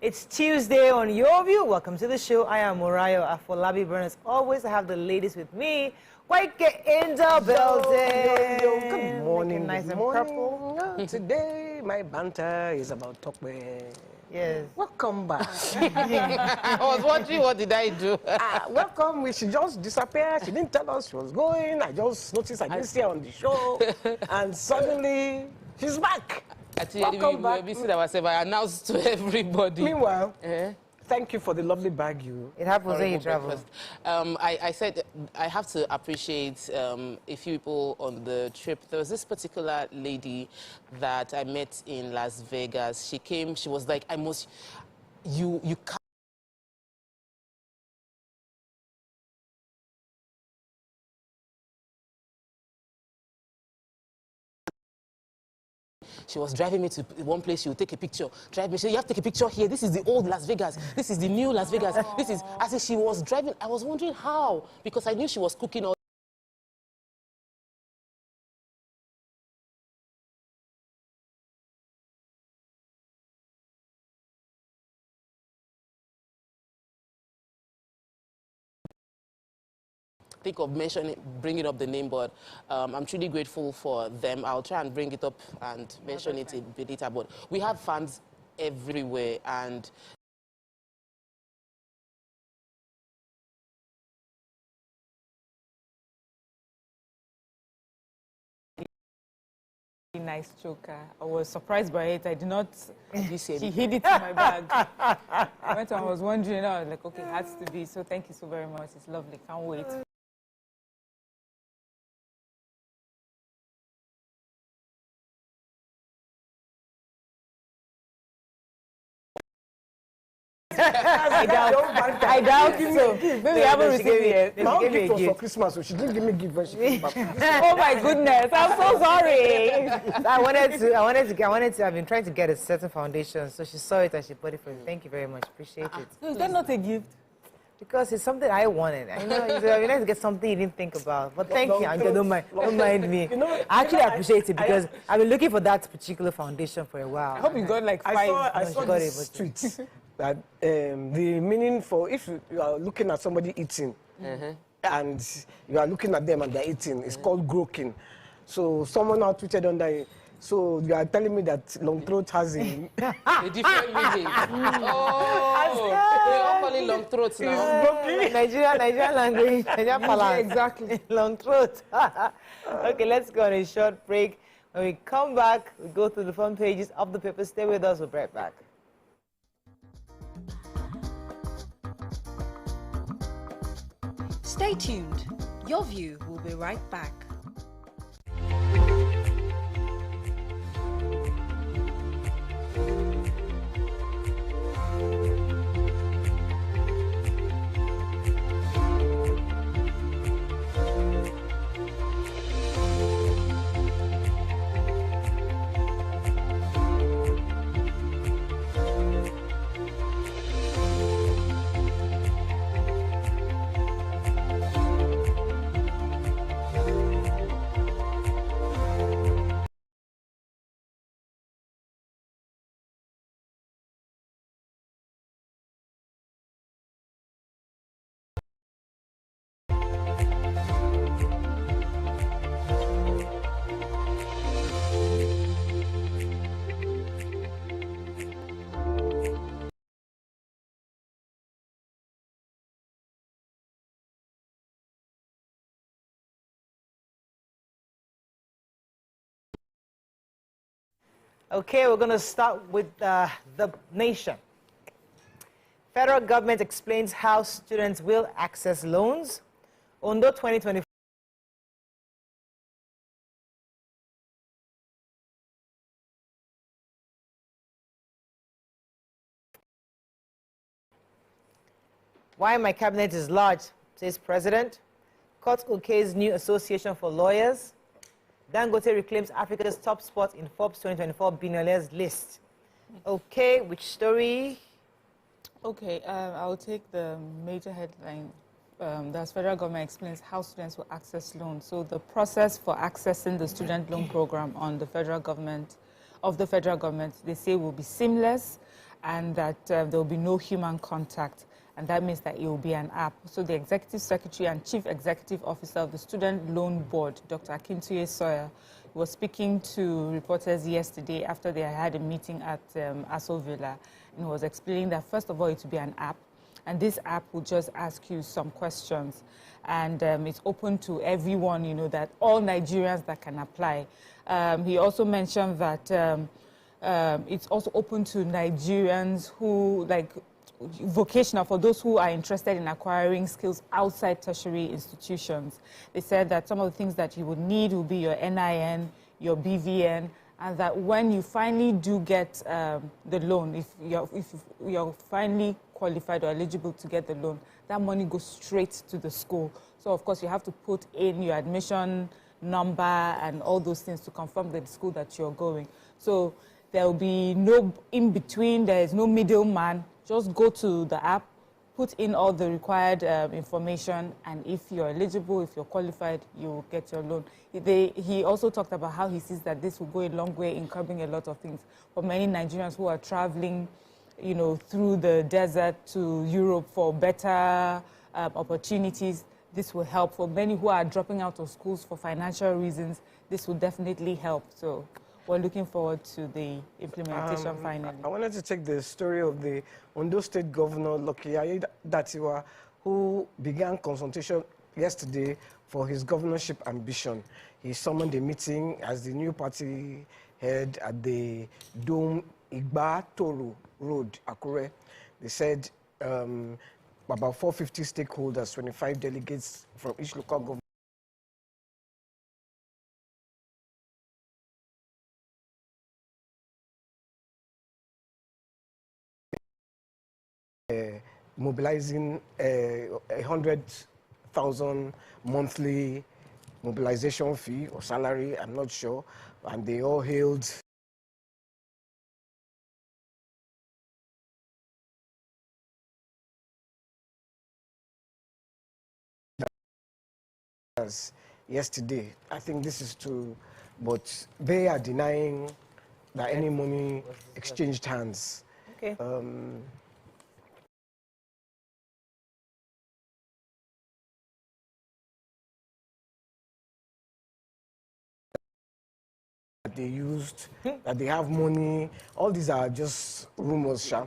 It's Tuesday on Your View. Welcome to the show. I am Morayo Afolabi Burn. As always, I have the ladies with me. Quite get in the building. Good morning. Nice good and morning. purple. Today, my banter is about Tokwe. Yes. Welcome back. I was wondering, what did I do? Welcome. She just disappeared. She didn't tell us she was going. I just noticed I didn't see her on the show. And suddenly, she's back. Actually, we were busy ourselves. I announced to everybody. Meanwhile, thank you for the lovely bag you. It happens when you travel. I said I have to appreciate a few people on the trip. There was this particular lady that I met in Las Vegas. She came, she was like, you can't. She was driving me to one place. She would take a picture. Drive me. She said, "You have to take a picture here. This is the old Las Vegas. This is the new Las Vegas. This is." As if she was driving. I was wondering how, because I knew she was cooking all. Think of bringing up the name, but I'm truly grateful for them. I'll try and bring it up and mention it a bit later. But we have fans everywhere, and nice choker. I was surprised by it. I did not. she hid it in my bag. I went and I was wondering. I was like, okay, it has to be. So thank you so very much. It's lovely. Can't wait. I doubt so. Maybe I haven't received it yet. My own gift was for Christmas, so she didn't give me gift when she came back. Oh my goodness! I'm so sorry. I've been trying to get a certain foundation, so she saw it and she put it for me. Thank you very much. Appreciate it. Is that not a gift? Because it's something I wanted. I know it's nice to get something you didn't think about. But thank you, Angela. Don't mind me. I actually appreciate it because I've been looking for that particular foundation for a while. I hope you got like 5. I saw this tweet that the meaning for if you are looking at somebody eating and you are looking at them and they're eating, it's called groking. So someone now tweeted under it. So you are telling me that long throat has a different meaning. Oh, we all call it long throats now. Nigerian language, Nigerian balance. Exactly. Long throat. Okay, let's go on a short break. When we come back, we go through the front pages of the paper. Stay with us. We'll be right back. Stay tuned. Your View will be right back. Okay, we're going to start with the nation. Federal government explains how students will access loans. Ondo 2024. Why my cabinet is large, says President. Court okays new association for lawyers. Dangote reclaims Africa's top spot in Forbes 2024 billionaires list. Okay, which story? Okay, I'll take the major headline. The federal government explains how students will access loans. So the process for accessing the student loan program on the federal government, they say will be seamless, and that there will be no human contact. And that means that it will be an app. So the Executive Secretary and Chief Executive Officer of the Student Loan Board, Dr. Akintoye Sawyer, was speaking to reporters yesterday after they had a meeting at Aso Villa, and was explaining that, first of all, it will be an app, and this app will just ask you some questions, and it's open to everyone, you know, that all Nigerians that can apply. He also mentioned that it's also open to Nigerians who, like, vocational, for those who are interested in acquiring skills outside tertiary institutions. They said that some of the things that you would need will be your NIN, your BVN, and that when you finally do get the loan, if you're finally qualified or eligible to get the loan, that money goes straight to the school. So of course you have to put in your admission number and all those things to confirm the school that you're going. So there will be no in between, there is no middleman. Just go to the app, put in all the required information, and if you're eligible, if you're qualified, you will get your loan. He also talked about how he sees that this will go a long way in curbing a lot of things. For many Nigerians who are traveling, you know, through the desert to Europe for better opportunities, this will help. For many who are dropping out of schools for financial reasons, this will definitely help. So we're looking forward to the implementation finally. I wanted to take the story of the Ondo State Governor, Lucky Datiwa, who began consultation yesterday for his governorship ambition. He summoned a meeting as the new party head at the Dome Igba Toru Road, Akure. They said about 450 stakeholders, 25 delegates from each local government. Mobilizing 100,000 monthly mobilization fee or salary, I'm not sure, and they all hailed yesterday. I think this is true, but they are denying that any money exchanged hands. Okay. That they used, that they have money, all these are just rumors, Sha.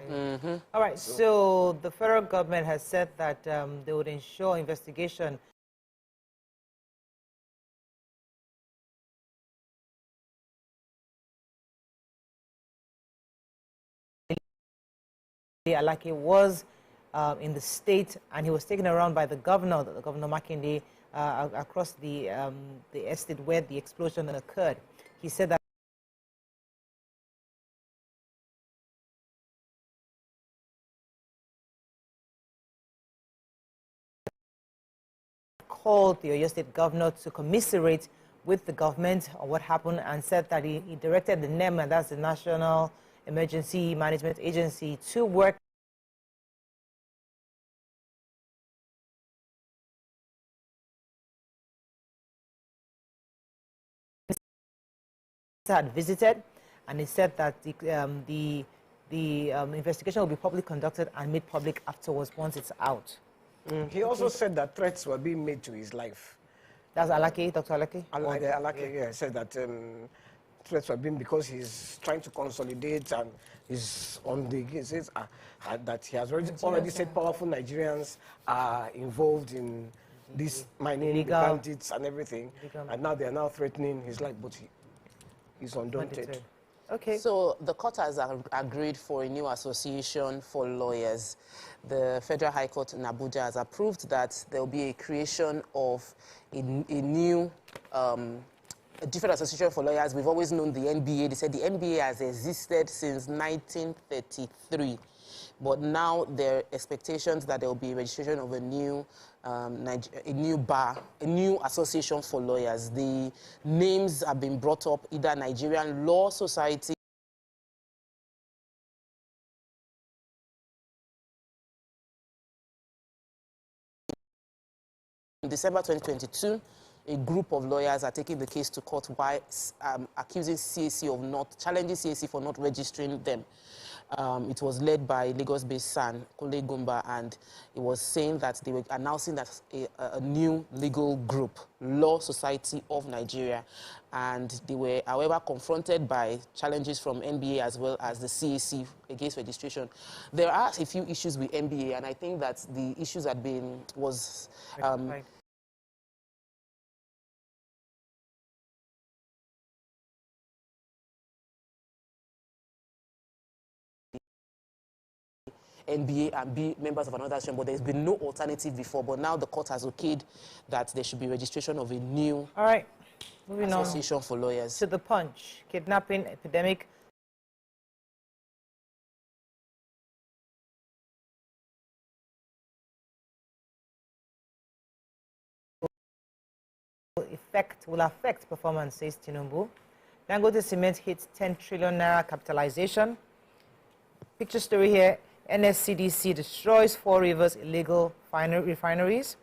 All right, so the federal government has said that they would ensure investigation Alake was in the state, and he was taken around by the Governor Makinde, across the estate where the explosion occurred. He said that called the Oyo State Governor to commiserate with the government on what happened, and said that he directed the NEM, and that's the National Emergency Management Agency, to work had visited, and he said that the investigation will be publicly conducted and made public afterwards once it's out. He also said that threats were being made to his life. That's Alake, Dr. Alake? Alake, yeah, said that threats were being, because he's trying to consolidate and he's on the, he says that he has already said powerful Nigerians are involved in this mining, bandits and everything, and now they are now threatening his life, but he's undaunted. Okay. So the court has agreed for a new association for lawyers. The Federal High Court in Abuja has approved that there will be a creation of a new, a different association for lawyers. We've always known the NBA. They said the NBA has existed since 1933. But now there are expectations that there will be a registration of a new bar, a new association for lawyers. The names have been brought up, either Nigerian Law Society, in December 2022, a group of lawyers are taking the case to court by accusing CAC of not, challenging CAC for not registering them. It was led by Lagos-based SAN, Kole Gumba, and it was saying that they were announcing that a new legal group, Law Society of Nigeria, and they were, however, confronted by challenges from NBA as well as the CAC against registration. There are a few issues with NBA, and I think that the issues had been, NBA and be members of another association, but there's been no alternative before. But now the court has okayed that there should be registration of a new association for lawyers. To the Punch, kidnapping epidemic. Will affect performance, says Tinubu. Dangote Cement hits 10 trillion naira capitalization. Picture story here. NSCDC destroys 4 rivers illegal refineries.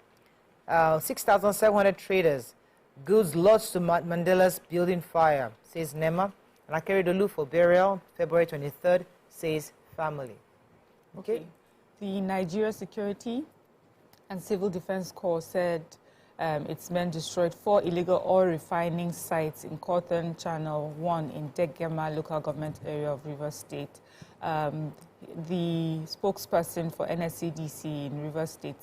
6,700 traders. Goods lodged to Mandela's building fire, says NEMA. And Akeredolu for burial, February 23rd, says family. Okay. The Nigeria Security and Civil Defense Corps said its men destroyed 4 illegal oil refining sites in Cotton Channel 1 in Degema local government area of Rivers State. The spokesperson for NSCDC in Rivers State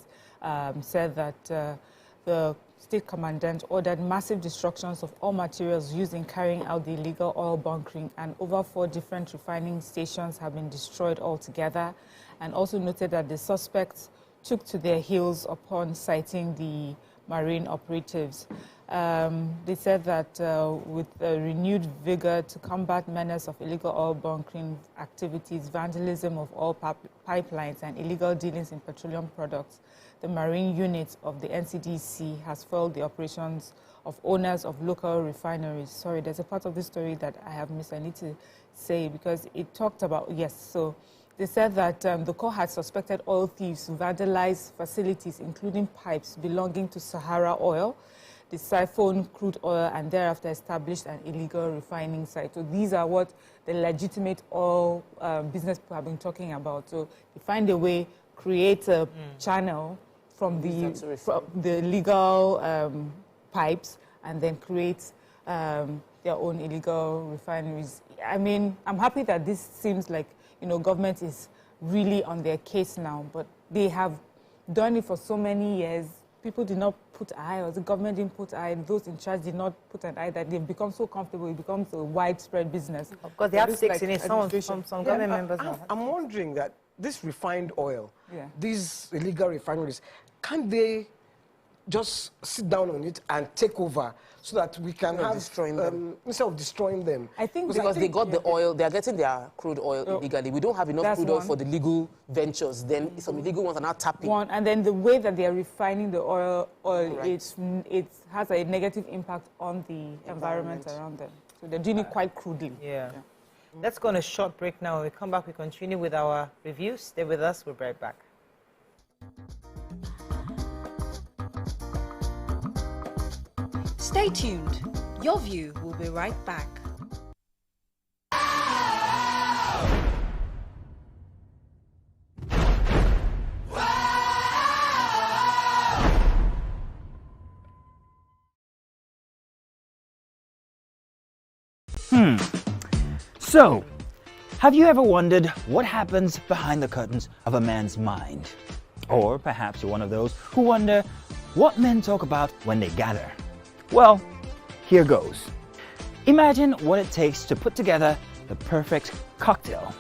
said that the state commandant ordered massive destructions of all materials used in carrying out the illegal oil bunkering, and over 4 different refining stations have been destroyed altogether, and also noted that the suspects took to their heels upon citing the marine operatives. They said that with renewed vigor to combat menace of illegal oil bunkering activities, vandalism of oil pipelines, and illegal dealings in petroleum products, the marine unit of the NCDC has foiled the operations of owners of local refineries. Sorry, there's a part of this story that I have missed. I need to say because it talked about, yes, so they said that the Corps had suspected oil thieves to vandalize facilities, including pipes belonging to Sahara Oil, the siphoned crude oil, and thereafter established an illegal refining site. So these are what the legitimate oil business people have been talking about. So they find a way, create a channel from the legal pipes, and then create their own illegal refineries. I mean, I'm happy that this seems like, you know, government is really on their case now, but they have done it for so many years. People did not put eye, or the government didn't put eye, and those in charge did not put an eye, that they've become so comfortable, it becomes a widespread business. Of course, they have stakes in it. Some government members I'm wondering that this refined oil, these illegal refineries, can't they just sit down on it and take over so that we can have destroying them instead of destroying them? I think because they got the oil, they are getting their crude oil illegally. We don't have enough crude oil for the legal ventures. Then some illegal ones are now tapping. And then the way that they are refining the oil it has a negative impact on the environment around them. So they're doing it quite crudely. Yeah. Let's go on a short break now. When we come back, we continue with our review. Stay with us. We'll be right back. Stay tuned. Your View will be right back. So, have you ever wondered what happens behind the curtains of a man's mind? Or perhaps you're one of those who wonder what men talk about when they gather. Well, here goes. Imagine what it takes to put together the perfect cocktail.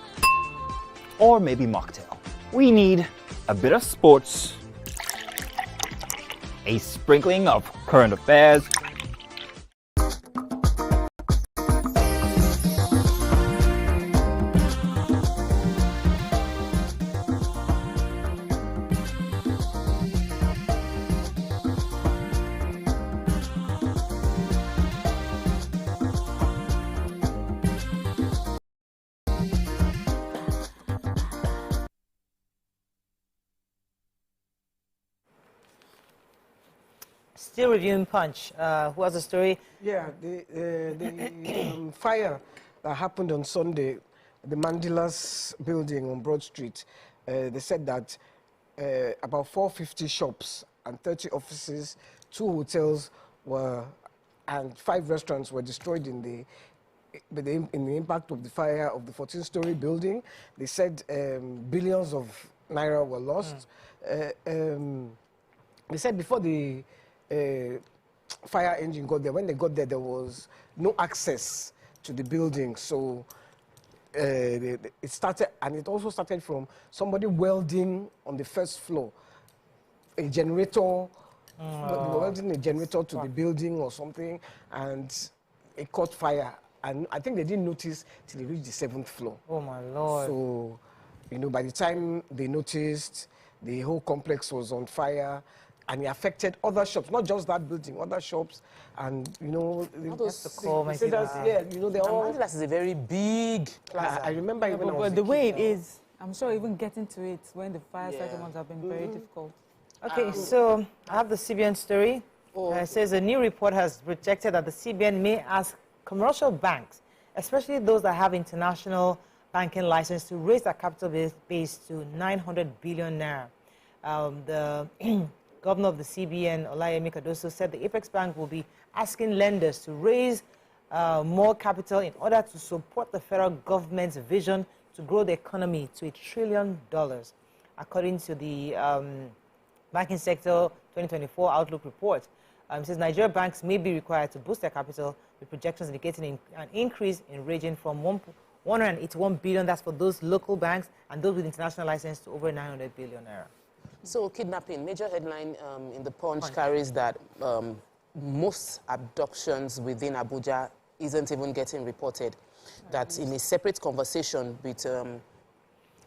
Or maybe mocktail. We need a bit of sports, a sprinkling of current affairs, Still reviewing Punch. Who has a story? Yeah, the fire that happened on Sunday the Mandilas building on Broad Street, they said that about 450 shops and 30 offices, 2 hotels and 5 restaurants were destroyed in the impact of the fire of the 14-story building. They said billions of naira were lost. They said before the fire engine got there, when they got there, there was no access to the building. So it started, and it also started from somebody welding on the first floor, a generator, they were welding a generator to the building or something, and it caught fire. And I think they didn't notice till they reached the 7th floor. Oh my Lord. So, you know, by the time they noticed, the whole complex was on fire, and it affected other shops, not just that building, other shops, and you know, yeah, you know, they're all. Mandilas is a very big plaza. I remember even when I was But the way kid, it is, I'm sure even getting to it when the fire started ones have been very difficult. Okay, so I have the CBN story. It says a new report has projected that the CBN may ask commercial banks, especially those that have international banking license, to raise their capital base to 900 billion naira. The governor of the CBN, Olayemi Cardoso, said the Apex Bank will be asking lenders to raise more capital in order to support the federal government's vision to grow the economy to $1 trillion. According to the Banking Sector 2024 Outlook report, it says Nigeria banks may be required to boost their capital, with projections indicating an increase in ranging from 181 billion, that's for those local banks, and those with international license, to over 900 billion naira. So kidnapping, major headline in the Punch carries that most abductions within Abuja isn't even getting reported. That in a separate conversation with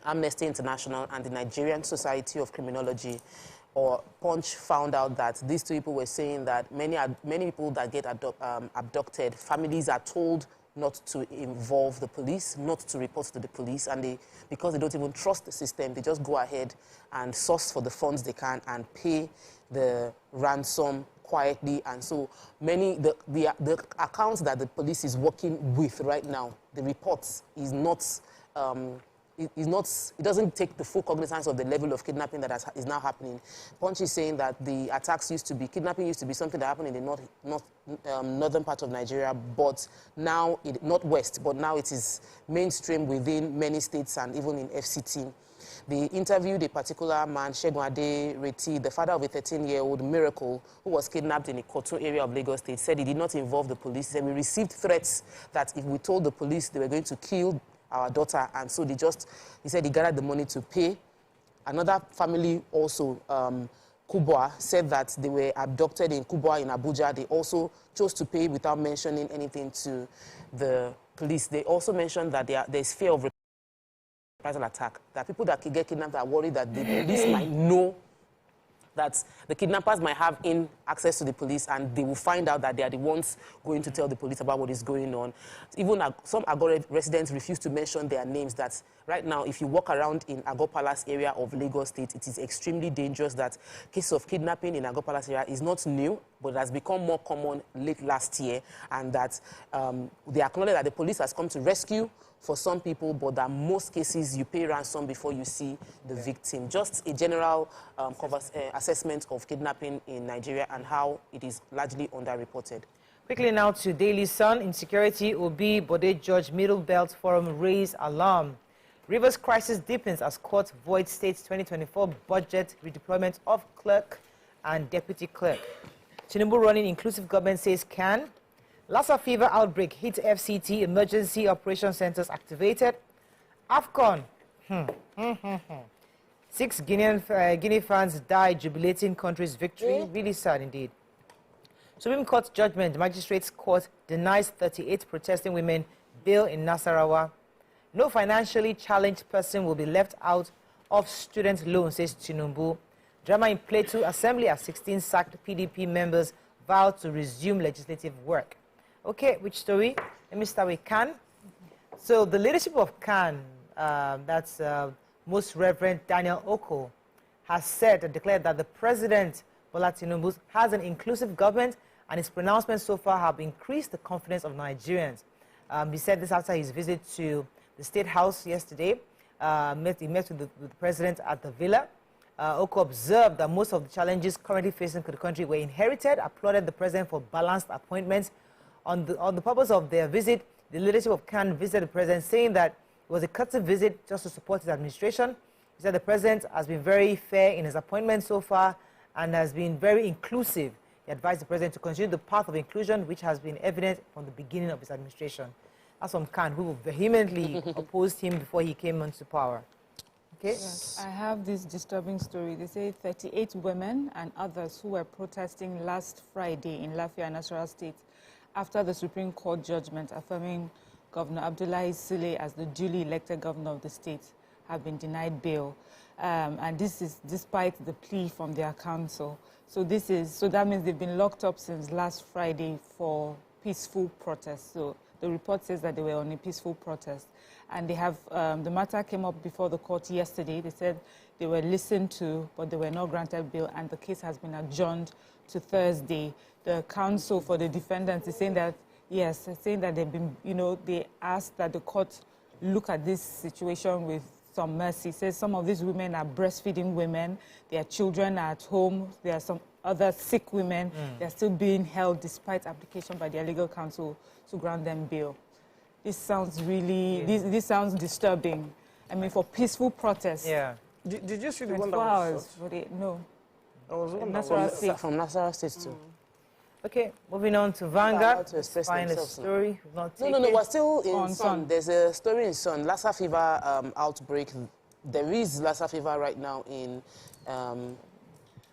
Amnesty International and the Nigerian Society of Criminology, Punch found out that these 2 people were saying that many people that get abducted, families are told not to involve the police, not to report to the police, and because they don't even trust the system, they just go ahead and source for the funds they can and pay the ransom quietly. And so the accounts that the police is working with right now, the reports is not it doesn't take the full cognizance of the level of kidnapping that is now happening. Punch is saying that the attacks kidnapping used to be something that happened in the northern part of Nigeria, but now, northwest, but now it is mainstream within many states and even in FCT. They interviewed a particular man, Segun Ade Reti, the father of a 13-year-old Miracle, who was kidnapped in the Koto area of Lagos State. Said he did not involve the police. He said, we received threats that if we told the police, they were going to kill our daughter, and so he said he gathered the money to pay. Another family also, Kubwa, said that they were abducted in Kubwa in Abuja. They also chose to pay without mentioning anything to the police. They also mentioned that there's fear of reprisal attack, that people that get kidnapped are worried that the police might know, that the kidnappers might have access to the police, and they will find out that they are the ones going to tell the police about what is going on. Even some Agore residents refuse to mention their names. That right now, if you walk around in Agor Palace area of Lagos State, it is extremely dangerous. That case of kidnapping in Agor Palace area is not new, but it has become more common late last year, and that they acknowledge that the police has come to rescue for some people, but that most cases you pay ransom before you see the victim. Just a general assessment of kidnapping in Nigeria and how it is largely underreported. Quickly now to Daily Sun. Insecurity, Obi Bode George Middle Belt Forum raise alarm. Rivers crisis deepens as court voids state's 2024 budget redeployment of clerk and deputy clerk. Tinubu running inclusive government says can. Lassa fever outbreak hit FCT, emergency operation centers activated. AFCON. 6 Guinea fans died jubilating country's victory. Really sad indeed. Supreme Court judgment. Magistrates Court denies 38 protesting women bail in Nasarawa. No financially challenged person will be left out of student loan, says Tinubu. Drama in Plateau Assembly as 16 sacked PDP members vowed to resume legislative work. Okay, which story? Let me start with Khan. So the leadership of Khan, that's Most Reverend Daniel Oko, has said and declared that the President, Bola Tinubu, has an inclusive government, and his pronouncements so far have increased the confidence of Nigerians. He said this after his visit to the State House yesterday. He met with the president at the villa. Oko observed that most of the challenges currently facing the country were inherited, applauded the president for balanced appointments. On the purpose of their visit, the leadership of CAN visited the president, saying that it was a courtesy visit just to support his administration. He said the president has been very fair in his appointments so far and has been very inclusive. He advised the president to continue the path of inclusion, which has been evident from the beginning of his administration. That's from Khan, who vehemently opposed him before he came into power. Okay? Yes, I have this disturbing story. They say 38 women and others who were protesting last Friday in Lafia, Nasarawa State, after the Supreme Court judgment affirming Governor Abdullahi Sule as the duly elected governor of the state, have been denied bail. And this is despite the plea from their counsel. So that means they've been locked up since last Friday for peaceful protests. So the report says that they were on a peaceful protest. And they have, the matter came up before the court yesterday. They said they were listened to, but they were not granted bail, and the case has been adjourned to Thursday. The counsel for the defendants is saying that, yes, saying that they've been, they asked that the court look at this situation with some mercy. It says some of these women are breastfeeding women, their children are at home, there are some other sick women, they're still being held despite application by their legal counsel to grant them bail. This sounds really, this sounds disturbing. I mean, for peaceful protests. Yeah. Did you see the one that 24 was hours? No. From Nasarawa State too. Okay, moving on to Vanguard. Find a story. No, we're still in Sun. There's a story in Sun. Lassa fever outbreak. There is Lassa fever right now in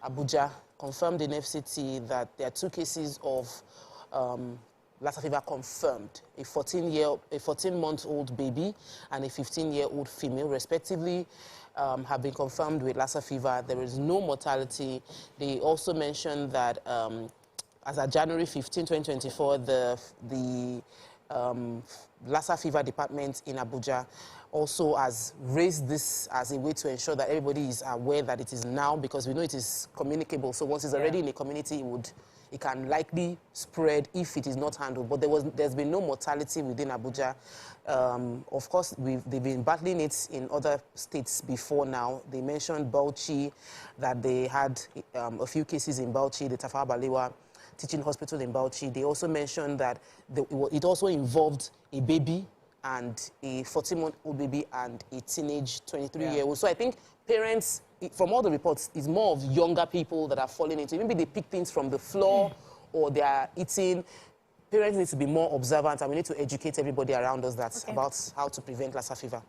Abuja. Confirmed in FCT that there are 2 cases of Lassa fever confirmed. A 14-month-old baby and a 15-year-old female, respectively, have been confirmed with Lassa fever. There is no mortality. They also mentioned that as of January 15, 2024, the Lassa fever department in Abuja also has raised this as a way to ensure that everybody is aware that it is now, because we know it is communicable. So once it's already in a community, it can likely spread if it is not handled. But there's been no mortality within Abuja. Of course, they've been battling it in other states before now. They mentioned Bauchi, that they had a few cases in Bauchi, the Tafawa Balewa Teaching Hospital in Bauchi. They also mentioned that it also involved a baby and a 14-month-old baby and a teenage 23-year-old. So I think parents, from all the reports, it's more of younger people that are falling into it. Maybe they pick things from the floor or they are eating. Parents need to be more observant, and we need to educate everybody around us about how to prevent Lassa fever.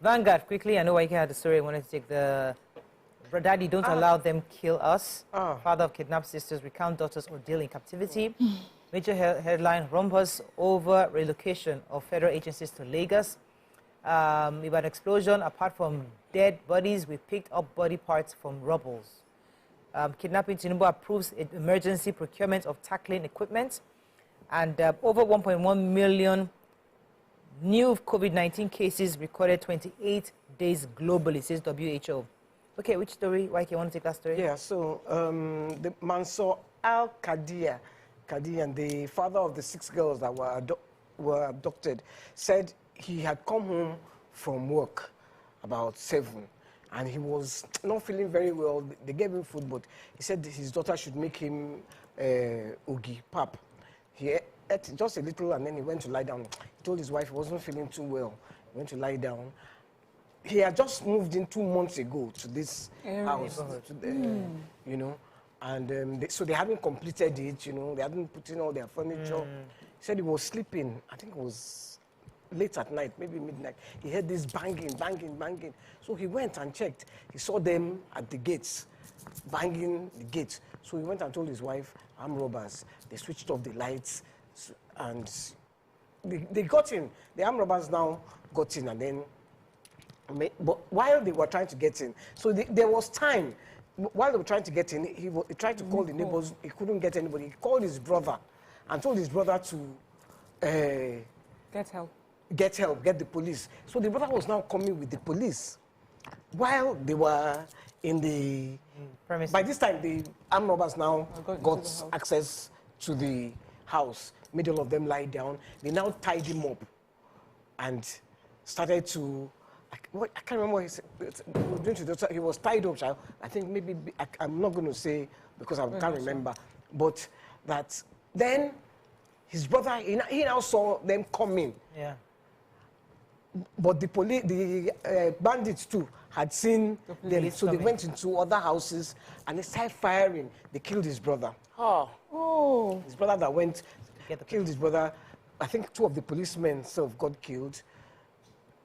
Vanguard, quickly, I know Waike had a story. I wanted to take the... Daddy, don't allow them kill us. Father of kidnapped sisters, recount daughter's ordeal in captivity. Major headline, rumpus over relocation of federal agencies to Lagos. About an explosion, apart from dead bodies, we picked up body parts from rubbles. Kidnapping, Tinubu approves emergency procurement of tackling equipment. And over 1.1 million new COVID-19 cases recorded 28 days globally, says WHO. Okay, which story? Why do you want to take that story? Yeah, so the Mansour Al-Qadir, and the father of the 6 girls that were abducted, said he had come home from work about 7, and he was not feeling very well. They gave him food, but he said his daughter should make him ogi, pap. He ate just a little, and then he went to lie down. He told his wife he wasn't feeling too well. He went to lie down. He had just moved in 2 months ago to this house, you know, and so they hadn't completed it, you know, they hadn't put in all their furniture. He said he was sleeping, I think it was late at night, maybe midnight. He heard this banging. So he went and checked. He saw them at the gates, banging the gates. So he went and told his wife, armed robbers. They switched off the lights, and they got in. The armed robbers now got in, and then... But while they were trying to get in, so there was time. While they were trying to get in, he tried to call the neighbors. He couldn't get anybody. He called his brother and told his brother to get help. Get the police. So the brother was now coming with the police while they were in the premises. By this time, the armed robbers now got access to the house, made all of them lie down. They now tied him up and started to, I can't remember what he said. He was doing to the daughter. He was tied up, child. I think maybe, I'm not going to say because I can't remember. But that then his brother, he now saw them coming. Yeah. But the bandits too had seen them, so they went into other houses and they started firing. They killed his brother. Oh. His brother that went, killed his brother. I think 2 of the policemen got killed.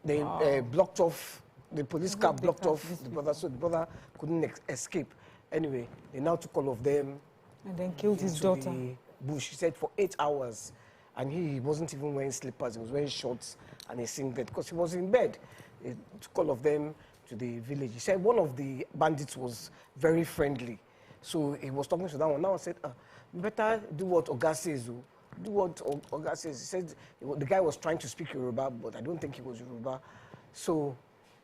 They blocked off, the police car blocked off the brother, so the brother couldn't escape. Anyway, they now took all of them. And then killed his daughter. The bush, he said, for 8 hours. And he wasn't even wearing slippers, he was wearing shorts and a singlet because he was in bed. He took all of them to the village. He said one of the bandits was very friendly. So he was talking to that one. Now I said, better do what Oga says. Do what Oga says. He said the guy was trying to speak Yoruba, but I don't think he was Yoruba. So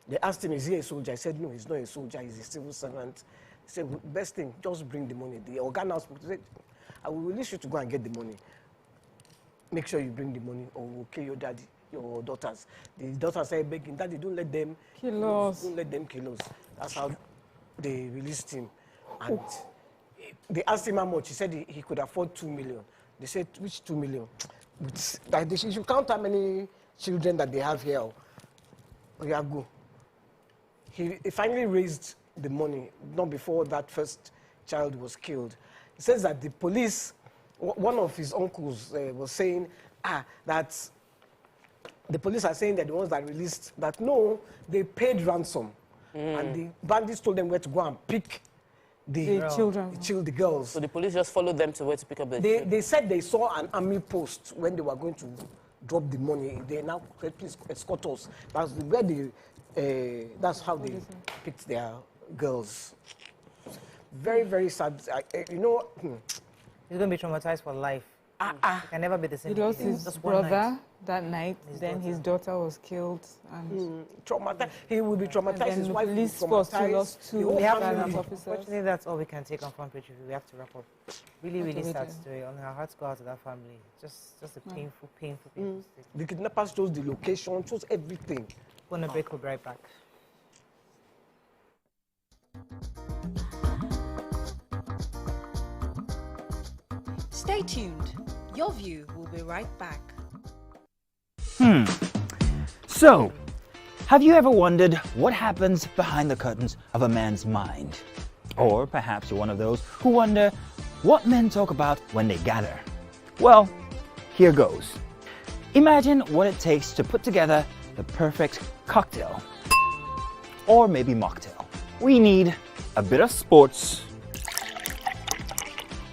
they asked him, is he a soldier? He said, no, he's not a soldier, he's a civil servant. He said, best thing, just bring the money. The Oga now spoke to say, I will release you to go and get the money. Make sure you bring the money or we'll kill your daddy, your daughters. The daughters started begging, Daddy, don't let them kill us. Don't let them kill us. That's how they released him. And they asked him how much. He said he could afford 2 million. They said, which 2 million? You should count how many children that they have here. Yeah, go. He finally raised the money, not before that first child was killed. He says that the police, one of his uncles was saying that the police are saying that the ones that released, that no, they paid ransom. And the bandits told them where to go and pick the children, the girls. So the police just followed them to where to pick up the children. They said they saw an army post when they were going to drop the money. They now said, please escort us. That's where that's how they picked their girls. Very, very sad. You know, he's going to be traumatized for life. He can never be the same. He lost his brother that night. Then his daughter was killed. And traumatized. He will be traumatized. His wife will be traumatized. Lost 2 officers. Unfortunately, that's all we can take on Front Page Review. We have to wrap up. Really, really sad story. On our hearts go out to that family. Just a painful story. The kidnappers chose the location, chose everything. We're going to break. We'll be right back. Stay tuned. Your View will be right back. So, have you ever wondered what happens behind the curtains of a man's mind? Or perhaps you're one of those who wonder what men talk about when they gather. Well, here goes. Imagine what it takes to put together the perfect cocktail. Or maybe mocktail. We need a bit of sports,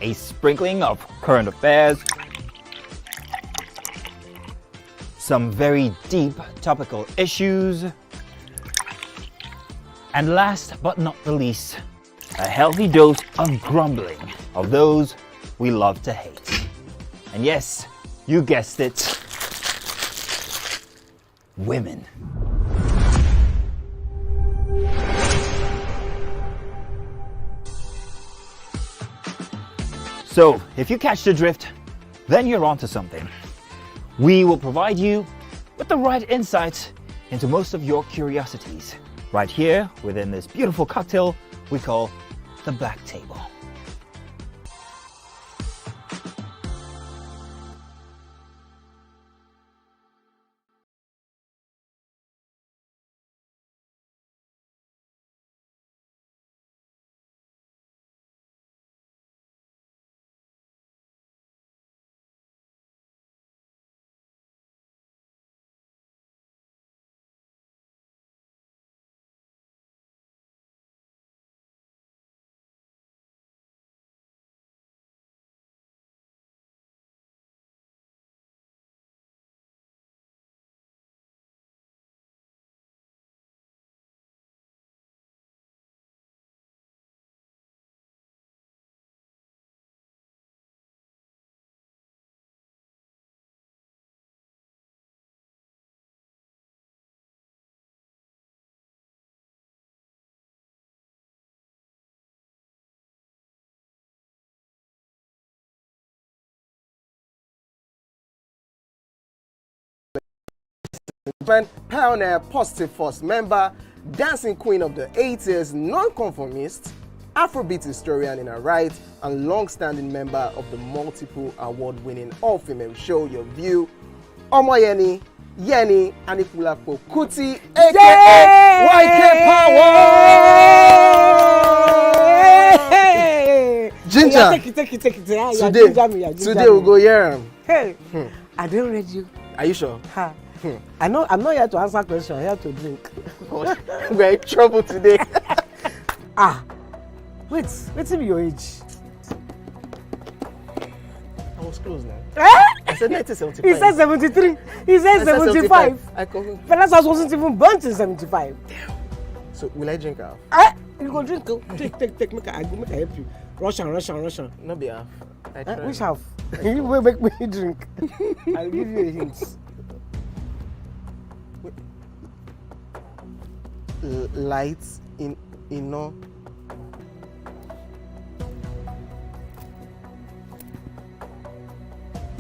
a sprinkling of current affairs, some very deep topical issues, and last but not the least, a healthy dose of grumbling of those we love to hate. And yes, you guessed it, women. So, if you catch the drift, then you're onto something. We will provide you with the right insights into most of your curiosities, right here within this beautiful cocktail we call the Black Table. Pioneer Positive Force member, dancing queen of the 80s, non-conformist, Afrobeat historian in her right, and long-standing member of the multiple award-winning all-female show Your View, Omoyeni, Yeni, Anikulapo Kuti, aka YK Power! Ginger! Take it. Today we'll go here. Hey, I didn't read you. Are you sure? Ha. I'm not here to answer questions, I'm here to drink. We're in trouble today. Wait till your age. I was close now. Eh? I said 1975. He said 73. He said 75. Fellas wasn't even born in 75. So will I drink half? You go drink. Take. Make I help you. Russian. No be half. Which half? You will make me drink. I'll give you a hint. Lights in no.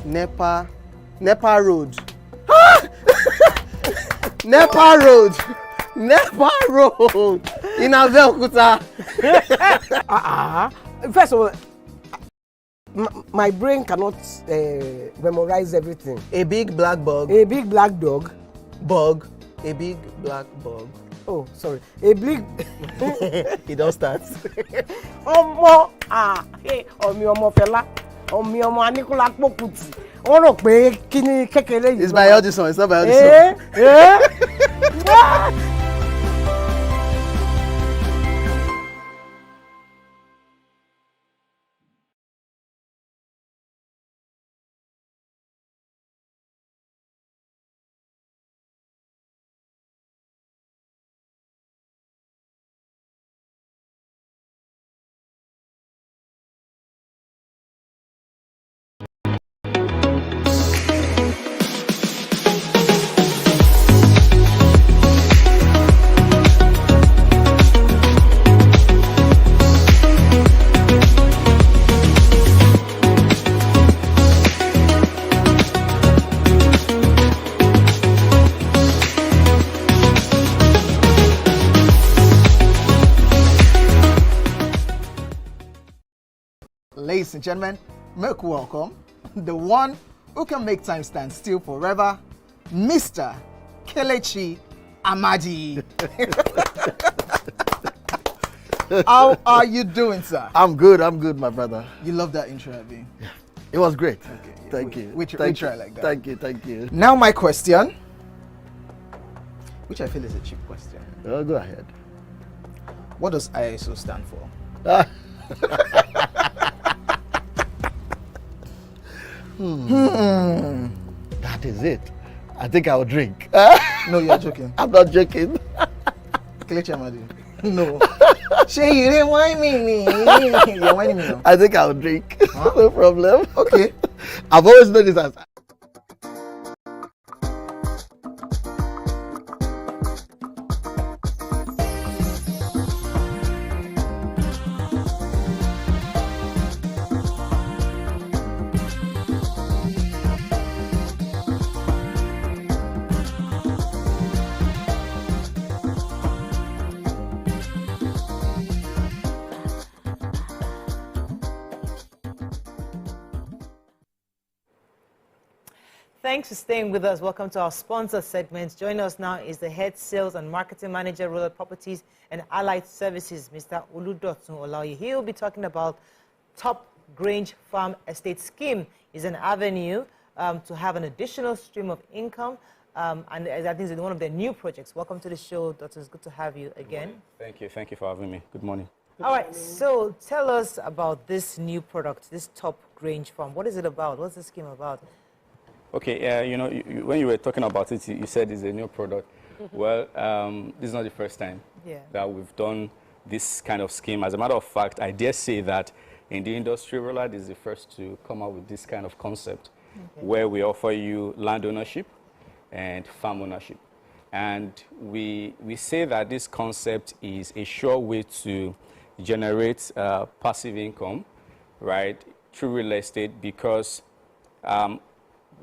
Nepa Road. Nepa Road in Abeokuta. First of all, my brain cannot memorize everything. A big black bug. A big black dog. Bug. A big black bug. Oh, sorry. A big. It don't start. Ọmọ fẹlá. Ọmọ Anikulapo Kuti. Wọ́n rò pé kí ni kékeré yìí. It's by Audison. It's not by Audison. Ladies and gentlemen, make welcome the one who can make time stand still forever, Mr. Kelechi Amadi. How are you doing, sir? I'm good, my brother. You love that intro, Abi? Yeah. It was great. Okay, yeah. Thank you. We try like that. Thank you. Now my question, which I feel is a cheap question. Oh, go ahead. What does ISO stand for? That is it. I think I'll drink. No, you're joking. I'm not joking. Kelechi Amadi. No. She, you didn't whine me. You're whining me now. I think I'll drink. Huh? No problem. Okay. I've always known this as. Thanks for staying with us. Welcome to our sponsor segment. Joining us now is the head sales and marketing manager, Rural Properties and Allied Services, Mr. Oludotun Olaoye. He will be talking about Top Grange Farm Estate Scheme. Is an avenue to have an additional stream of income, and I think it's one of their new projects. Welcome to the show, Doctor. It's good to have you again. Thank you for having me. Good morning. All right, so tell us about this new product, this Top Grange Farm. What is it about? What's the scheme about? Okay, you know, when you were talking about it, you said it's a new product. Well, this is not the first time that we've done this kind of scheme. As a matter of fact, I dare say that in the industry, Rollard is the first to come out with this kind of concept, where we offer you land ownership and farm ownership. And we say that this concept is a sure way to generate passive income, right, through real estate, because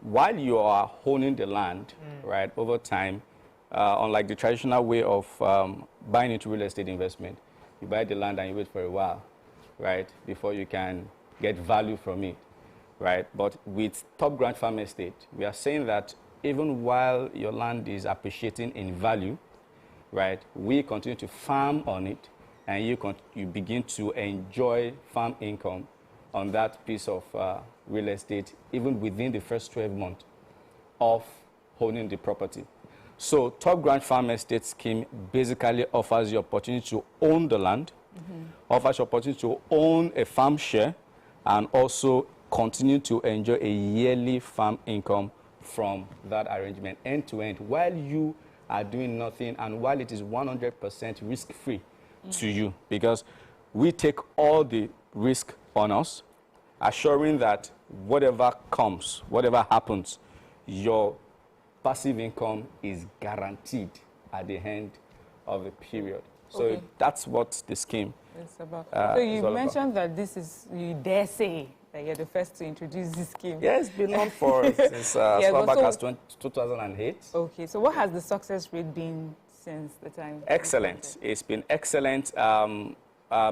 while you are owning the land, right, over time, unlike the traditional way of buying into real estate investment, you buy the land and you wait for a while, right, before you can get value from it, right? But with Top Grant Farm Estate, we are saying that even while your land is appreciating in value, right, we continue to farm on it, and you begin to enjoy farm income on that piece of real estate, even within the first 12 months of owning the property. So Top Grant Farm Estate scheme basically offers the opportunity to own the land, offers the opportunity to own a farm share, and also continue to enjoy a yearly farm income from that arrangement, end to end, while you are doing nothing and while it is 100% risk-free to you, because we take all the risk on us, assuring that whatever comes, whatever happens, your passive income is guaranteed at the end of the period. So that's what the scheme is about. So you mentioned that this is, you dare say, that you're the first to introduce this scheme. Yeah, it's been on for since as far back as 2008. Okay, so what has the success rate been since the time? Excellent. It's been excellent.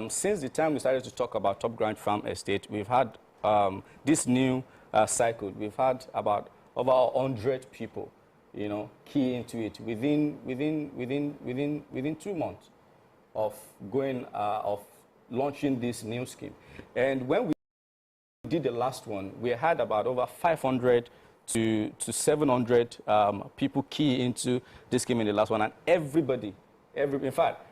Since the time we started to talk about Top Grant Farm Estate, we've had this new cycle. We've had about over 100 people, you know, key into it within 2 months of launching this new scheme. And when we did the last one, we had about over 500 to 700 people key into this scheme in the last one, and everybody, in fact,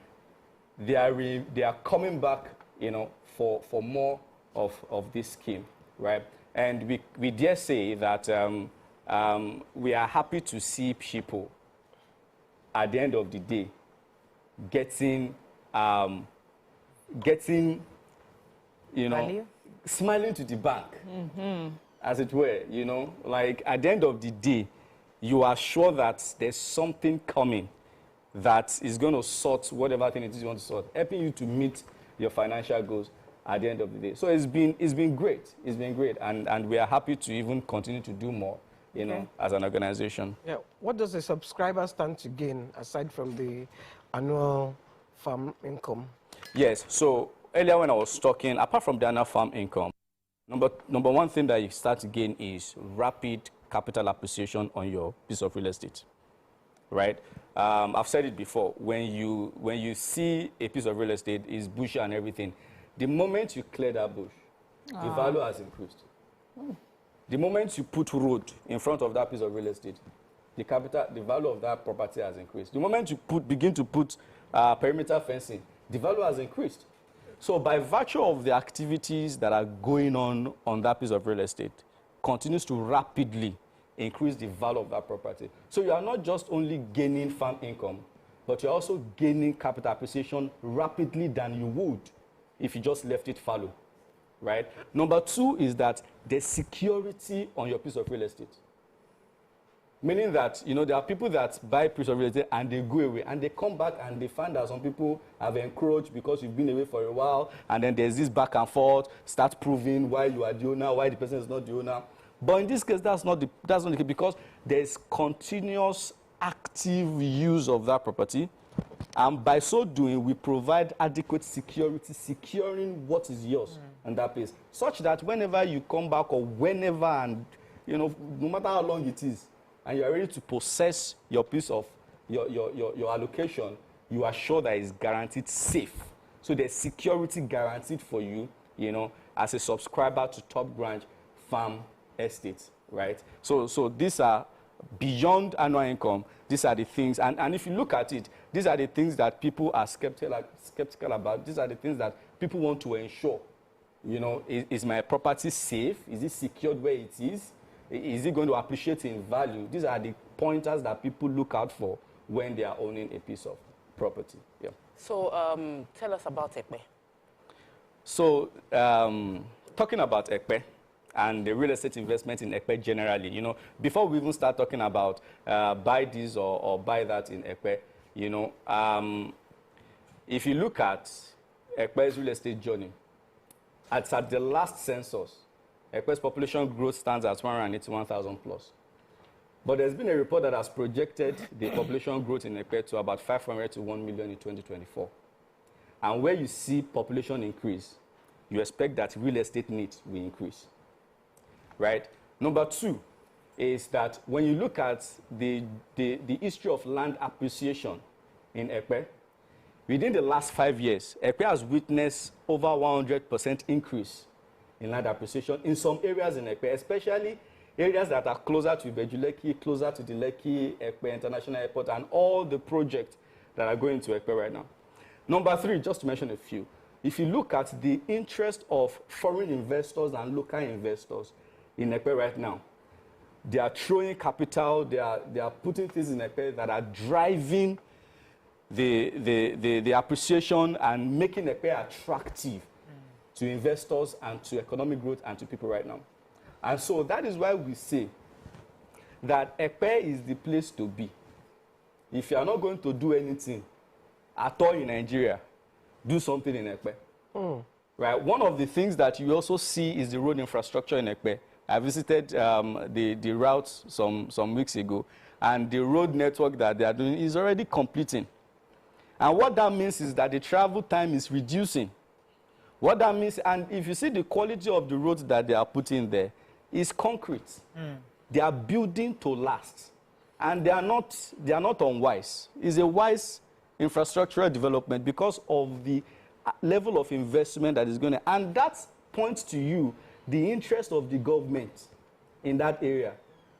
they are coming back, you know, for more of this scheme, right? And we dare say that we are happy to see people at the end of the day getting, you know, value? Smiling to the bank, as it were, you know, like at the end of the day, you are sure that there's something coming that is going to sort whatever thing it is you want to sort, helping you to meet your financial goals at the end of the day. So it's been great. It's been great, and we are happy to even continue to do more, you know, as an organization. Yeah. What does a subscriber stand to gain aside from the annual farm income? Yes. So earlier when I was talking, apart from the annual farm income, number one thing that you start to gain is rapid capital appreciation on your piece of real estate, right? I've said it before. When you see a piece of real estate is bushy and everything, the moment you clear that bush, the value has increased. The moment you put road in front of that piece of real estate, the value of that property has increased. The moment you begin to put perimeter fencing, the value has increased. So by virtue of the activities that are going on that piece of real estate, continues to rapidly increase the value of that property. So you are not just only gaining farm income, but you're also gaining capital appreciation rapidly than you would if you just left it fallow, right? Number two is that there's security on your piece of real estate. Meaning that, you know, there are people that buy piece of real estate and they go away and they come back and they find that some people have encroached because you've been away for a while, and then there's this back and forth, start proving why you are the owner, why the person is not the owner. But in this case, that's not the case, because there's continuous active use of that property. And by so doing, we provide adequate security, securing what is yours in that place, such that whenever you come back or whenever, and, you know, no matter how long it is, and you are ready to possess your piece of your allocation, you are sure that it's guaranteed safe. So there's security guaranteed for you, you know, as a subscriber to Top Grant Farm Estate, right? So these are beyond annual income. These are the things, and if you look at it, these are the things that people are skeptical about. These are the things that people want to ensure. You know, is my property safe? Is it secured where it is? Is it going to appreciate in value? These are the pointers that people look out for when they are owning a piece of property. Yeah. So tell us about Ekpe. So talking about Ekpe and the real estate investment in Ekpe generally, you know, before we even start talking about buy this or buy that in Ekpe, you know, if you look at Ekpe's real estate journey, at the last census, Ekpe's population growth stands at 181,000 plus. But there's been a report that has projected the population growth in Ekpe to about 500 to 1 million in 2024. And where you see population increase, you expect that real estate needs will increase, right? Number two is that when you look at the history of land appreciation in Ekpe, within the last 5 years, Ekpe has witnessed over 100% increase in land appreciation in some areas in Ekpe, especially areas that are closer to Bejuleki, closer to the Lekki Ekpe International Airport, and all the projects that are going to Ekpe right now. Number three, just to mention a few, if you look at the interest of foreign investors and local investors in Ekpe right now, they are throwing capital, they are putting things in Ekpe that are driving the appreciation and making Ekpe attractive to investors and to economic growth and to people right now. And so that is why we say that Ekpe is the place to be. If you are not going to do anything at all in Nigeria, do something in Ekpe. Right? One of the things that you also see is the road infrastructure in Ekpe. I visited the routes some weeks ago, and the road network that they are doing is already completing. And what that means is that the travel time is reducing. What that means, and if you see the quality of the roads that they are putting there, is concrete. They are building to last. And they are not unwise. It's a wise infrastructural development because of the level of investment that is going to, and that points to you the interest of the government in that area.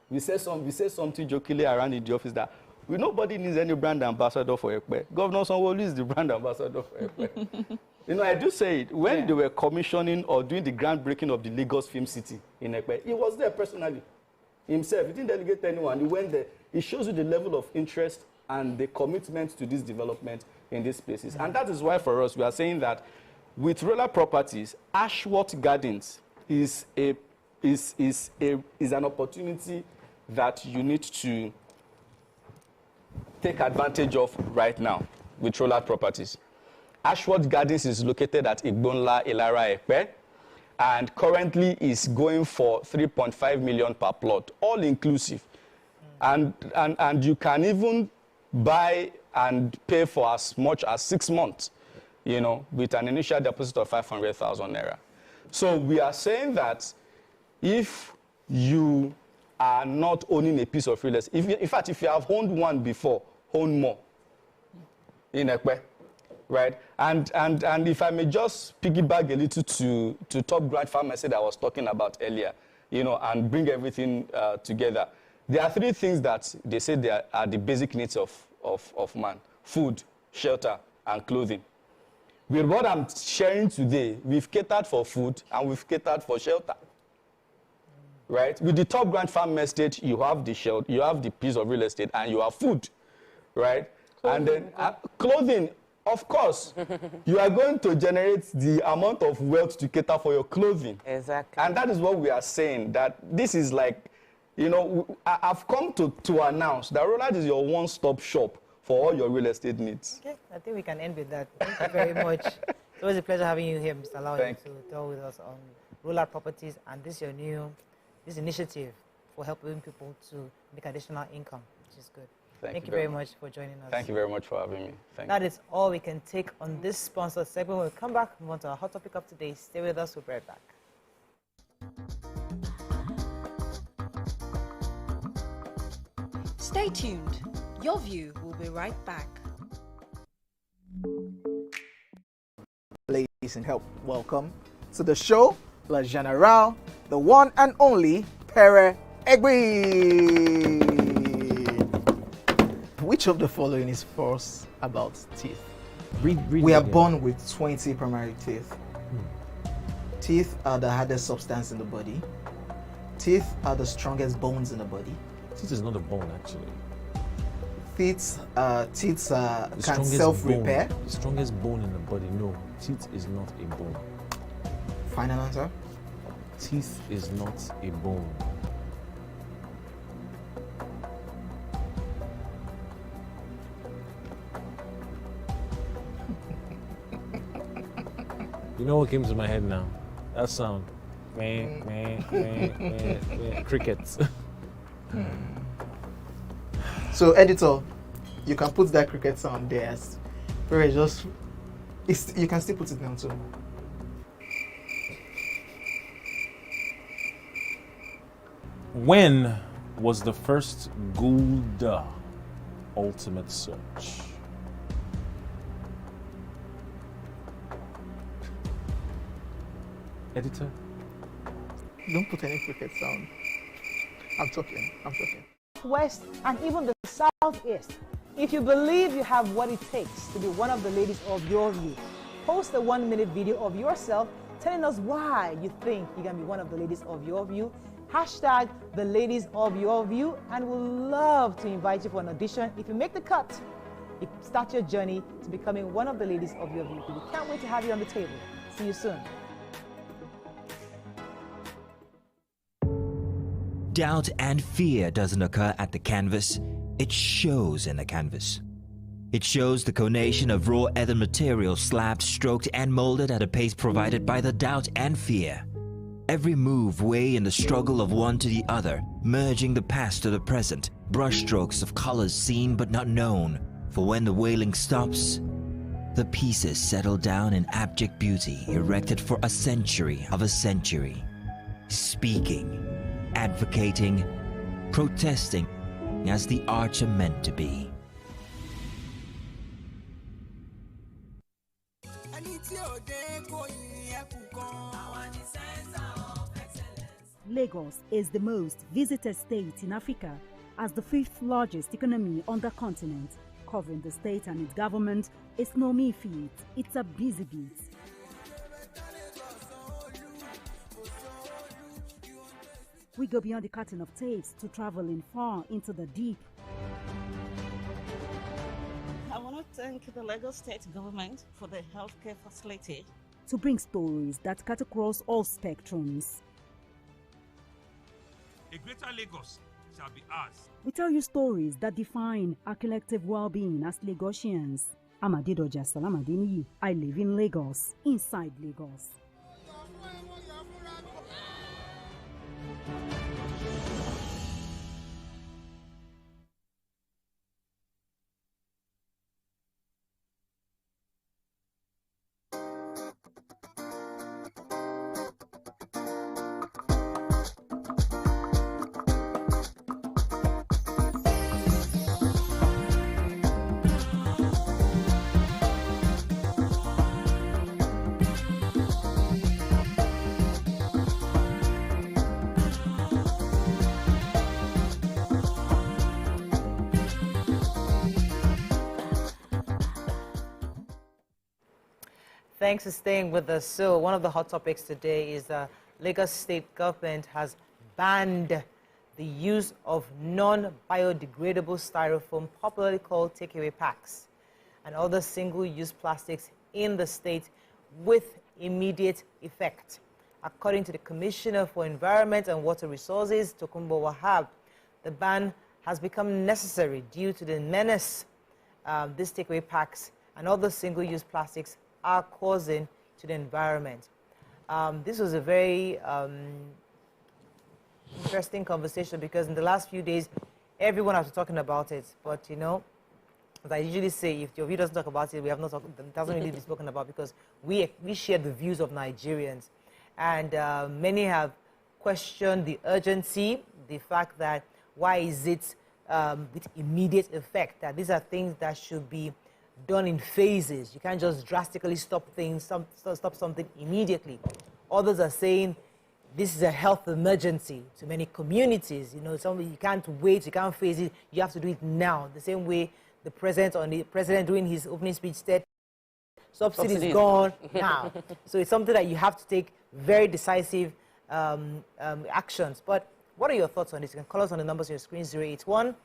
We say something jokingly around in the office that nobody needs any brand ambassador for Ekpe. Governor Sanwo-Olu is the brand ambassador for Ekpe. You know, I do say it. When they were commissioning or doing the groundbreaking of the Lagos Film City in Ekpe, he was there personally himself. He didn't delegate anyone. He went there. It shows you the level of interest and the commitment to this development in these places. And that is why for us, we are saying that with rural properties, Ashworth Gardens is an opportunity that you need to take advantage of right now with rural properties. Ashworth Gardens is located at Igbonla, Ilara, Ekpe, and currently is going for 3.5 million per plot, all inclusive. And you can even buy and pay for as much as 6 months, you know, with an initial deposit of 500,000 naira. So we are saying that if you are not owning a piece of real estate, in fact, if you have owned one before, own more in Ekpe. Right, and if I may just piggyback a little to top grant pharmacy that I was talking about earlier, you know, and bring everything together. There are three things that they say they are the basic needs of man: food, shelter, and clothing. With what I'm sharing today, we've catered for food and we've catered for shelter. Right, with the top grant farm estate, you have the shelter, you have the piece of real estate, and you have food. Right, and then clothing. Of course, you are going to generate the amount of wealth to cater for your clothing. Exactly. And that is what we are saying, that this is like, you know, I've come to announce that Roland is your one-stop shop for all your real estate needs. Okay, I think we can end with that. Thank you very much. It was a pleasure having you here, Mr. Lawrence, to tell with us on rural properties and this initiative for helping people to make additional income, which is good. Thank you very much for joining us. Thank you very much for having me. That is all we can take on this sponsored segment. When we come back, move on to our hot topic of today. Stay with us. We'll be right back. Stay tuned. Your View will be right back. Ladies and help, welcome to the show, La General, the one and only Pere Egbe. Which of the following is false about teeth? We are born with 20 primary teeth. Teeth are the hardest substance in the body. Teeth are the strongest bones in the body. Teeth is not a bone, actually. Teeth can self-repair. The strongest bone in the body, no. Teeth is not a bone. Final answer? Teeth is not a bone. You know what came to my head now? That sound. Crickets. So, editor, you can put that cricket sound there. You can still put it down too. When was the first Gulda ultimate search? Editor? Don't put any cricket sound. I'm talking. West, and even the Southeast. If you believe you have what it takes to be one of the ladies of your view, post a 1-minute video of yourself telling us why you think you can be one of the ladies of your view. Hashtag the ladies of your view, and we'll love to invite you for an audition. If you make the cut, you start your journey to becoming one of the ladies of your view. We can't wait to have you on the table. See you soon. Doubt and fear doesn't occur at the canvas, it shows in the canvas. It shows the conation of raw earthen material slabbed, stroked and molded at a pace provided by the doubt and fear. Every move way in the struggle of one to the other, merging the past to the present, brushstrokes of colors seen but not known. For when the wailing stops, the pieces settle down in abject beauty erected for a century of a century. Speaking, advocating, protesting as the arts are meant to be. Lagos is the most visited state in Africa as the 5th largest economy on the continent. Covering the state and its government is no mean feat, it's a busy beat. We go beyond the curtain of tapes to traveling far into the deep. I want to thank the Lagos State government for the healthcare facility. To bring stories that cut across all spectrums. A greater Lagos shall be ours. We tell you stories that define our collective well-being as Lagosians. I'm Adedoja Salamadini. I live in Lagos, inside Lagos. Thanks for staying with us. So one of the hot topics today is Lagos State government has banned the use of non-biodegradable styrofoam, popularly called takeaway packs, and other single-use plastics in the state with immediate effect. According to the Commissioner for Environment and Water Resources, Tokunbo Wahab, the ban has become necessary due to the menace these takeaway packs and other single-use plastics are causing to the environment. This was a very interesting conversation because in the last few days, everyone has been talking about it. But, you know, as I usually say, if your view doesn't talk about it, we have not talked, it doesn't really be spoken about because we share the views of Nigerians. And many have questioned the urgency, the fact that why is it with immediate effect, that these are things that should be done in phases. You can't just drastically stop things, stop something immediately. Others are saying this is a health emergency to many communities. You know, you can't wait, you can't phase it, you have to do it now. The same way the president during his opening speech said, subsidies gone now. So it's something that you have to take very decisive actions. But what are your thoughts on this? You can call us on the numbers on your screen, 081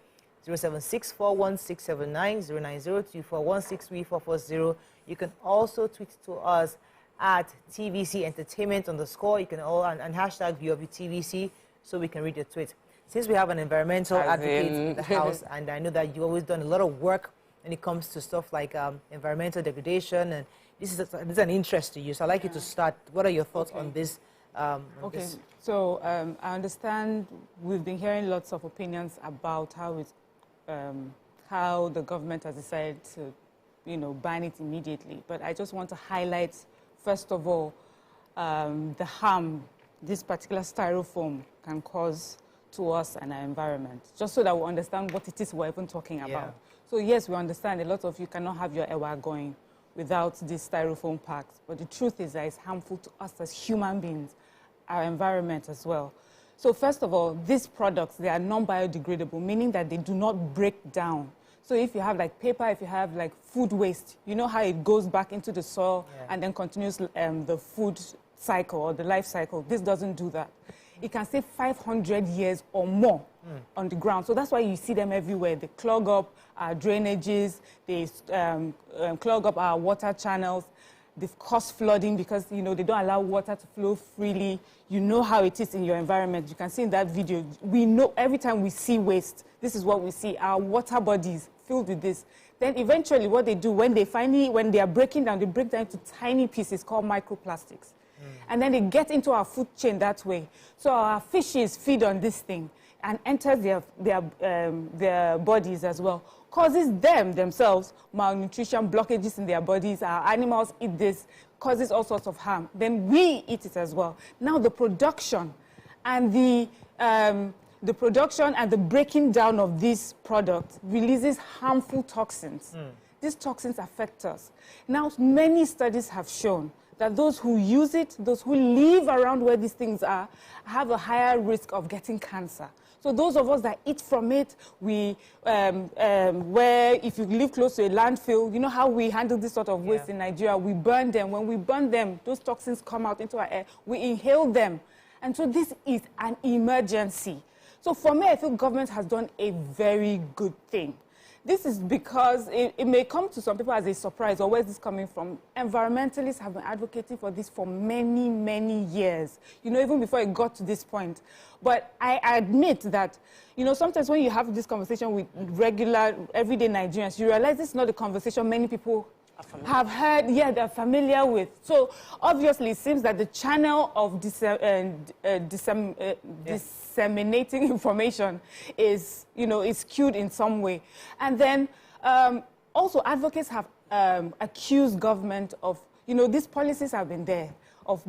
076416790 09024163440. You can also tweet to us at TVC Entertainment _. You can and hashtag YOURVIEWTVC so we can read your tweet. Since we have an environmental advocate in the house, and I know that you've always done a lot of work when it comes to stuff like environmental degradation, and this is an interest to you. So I'd like you to start. What are your thoughts on this Okay, so I understand we've been hearing lots of opinions about how the government has decided to, ban it immediately. But I just want to highlight, first of all, the harm this particular styrofoam can cause to us and our environment, just so that we understand what it is we're even talking about. Yeah. So yes, we understand a lot of you cannot have your ewa going without these styrofoam packs, but the truth is that it's harmful to us as human beings, our environment as well. So first of all, these products, they are non-biodegradable, meaning that they do not break down. So if you have like paper, if you have like food waste, you know how it goes back into the soil and then continues the food cycle or the life cycle. This doesn't do that. It can stay 500 years or more on the ground. So that's why you see them everywhere. They clog up our drainages, they clog up our water channels. They've caused flooding because, they don't allow water to flow freely. You know how it is in your environment. You can see in that video. We know every time we see waste, this is what we see, our water bodies filled with this. Then eventually what they do, when they are breaking down, they break down into tiny pieces called microplastics. And then they get into our food chain that way. So our fishes feed on this thing and enters their bodies as well. Causes themselves malnutrition, blockages in their bodies. Our animals eat this, causes all sorts of harm. Then we eat it as well. Now the production and the breaking down of this product releases harmful toxins. These toxins affect us. Now many studies have shown that those who use it, those who live around where these things are, have a higher risk of getting cancer. So those of us that eat from it, where if you live close to a landfill, you know how we handle this sort of waste in Nigeria, we burn them. When we burn them, those toxins come out into our air, we inhale them. And so this is an emergency. So for me, I feel government has done a very good thing. This is because it may come to some people as a surprise, or where's this coming from? Environmentalists have been advocating for this for many, many years, even before it got to this point. But I admit that, sometimes when you have this conversation with regular, everyday Nigerians, you realize this is not a conversation many people have heard, they're familiar with. So obviously it seems that the channel of disseminating information is, is skewed in some way. And then also advocates have accused government of, these policies have been there, of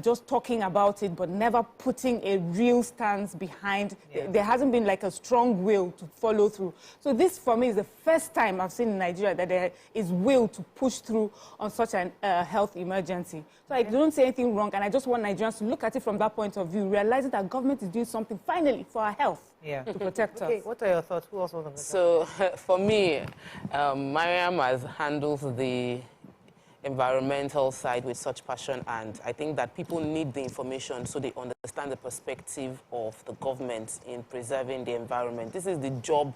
just talking about it, but never putting a real stance behind. There hasn't been like a strong will to follow through. So this, for me, is the first time I've seen in Nigeria that there is will to push through on such a health emergency. So I don't say anything wrong, and I just want Nigerians to look at it from that point of view, realizing that government is doing something finally for our health to protect us. What are your thoughts? Who else was on the So for me, Mariam has handled the environmental side with such passion, and I think that people need the information so they understand the perspective of the government in preserving the environment. This is the job.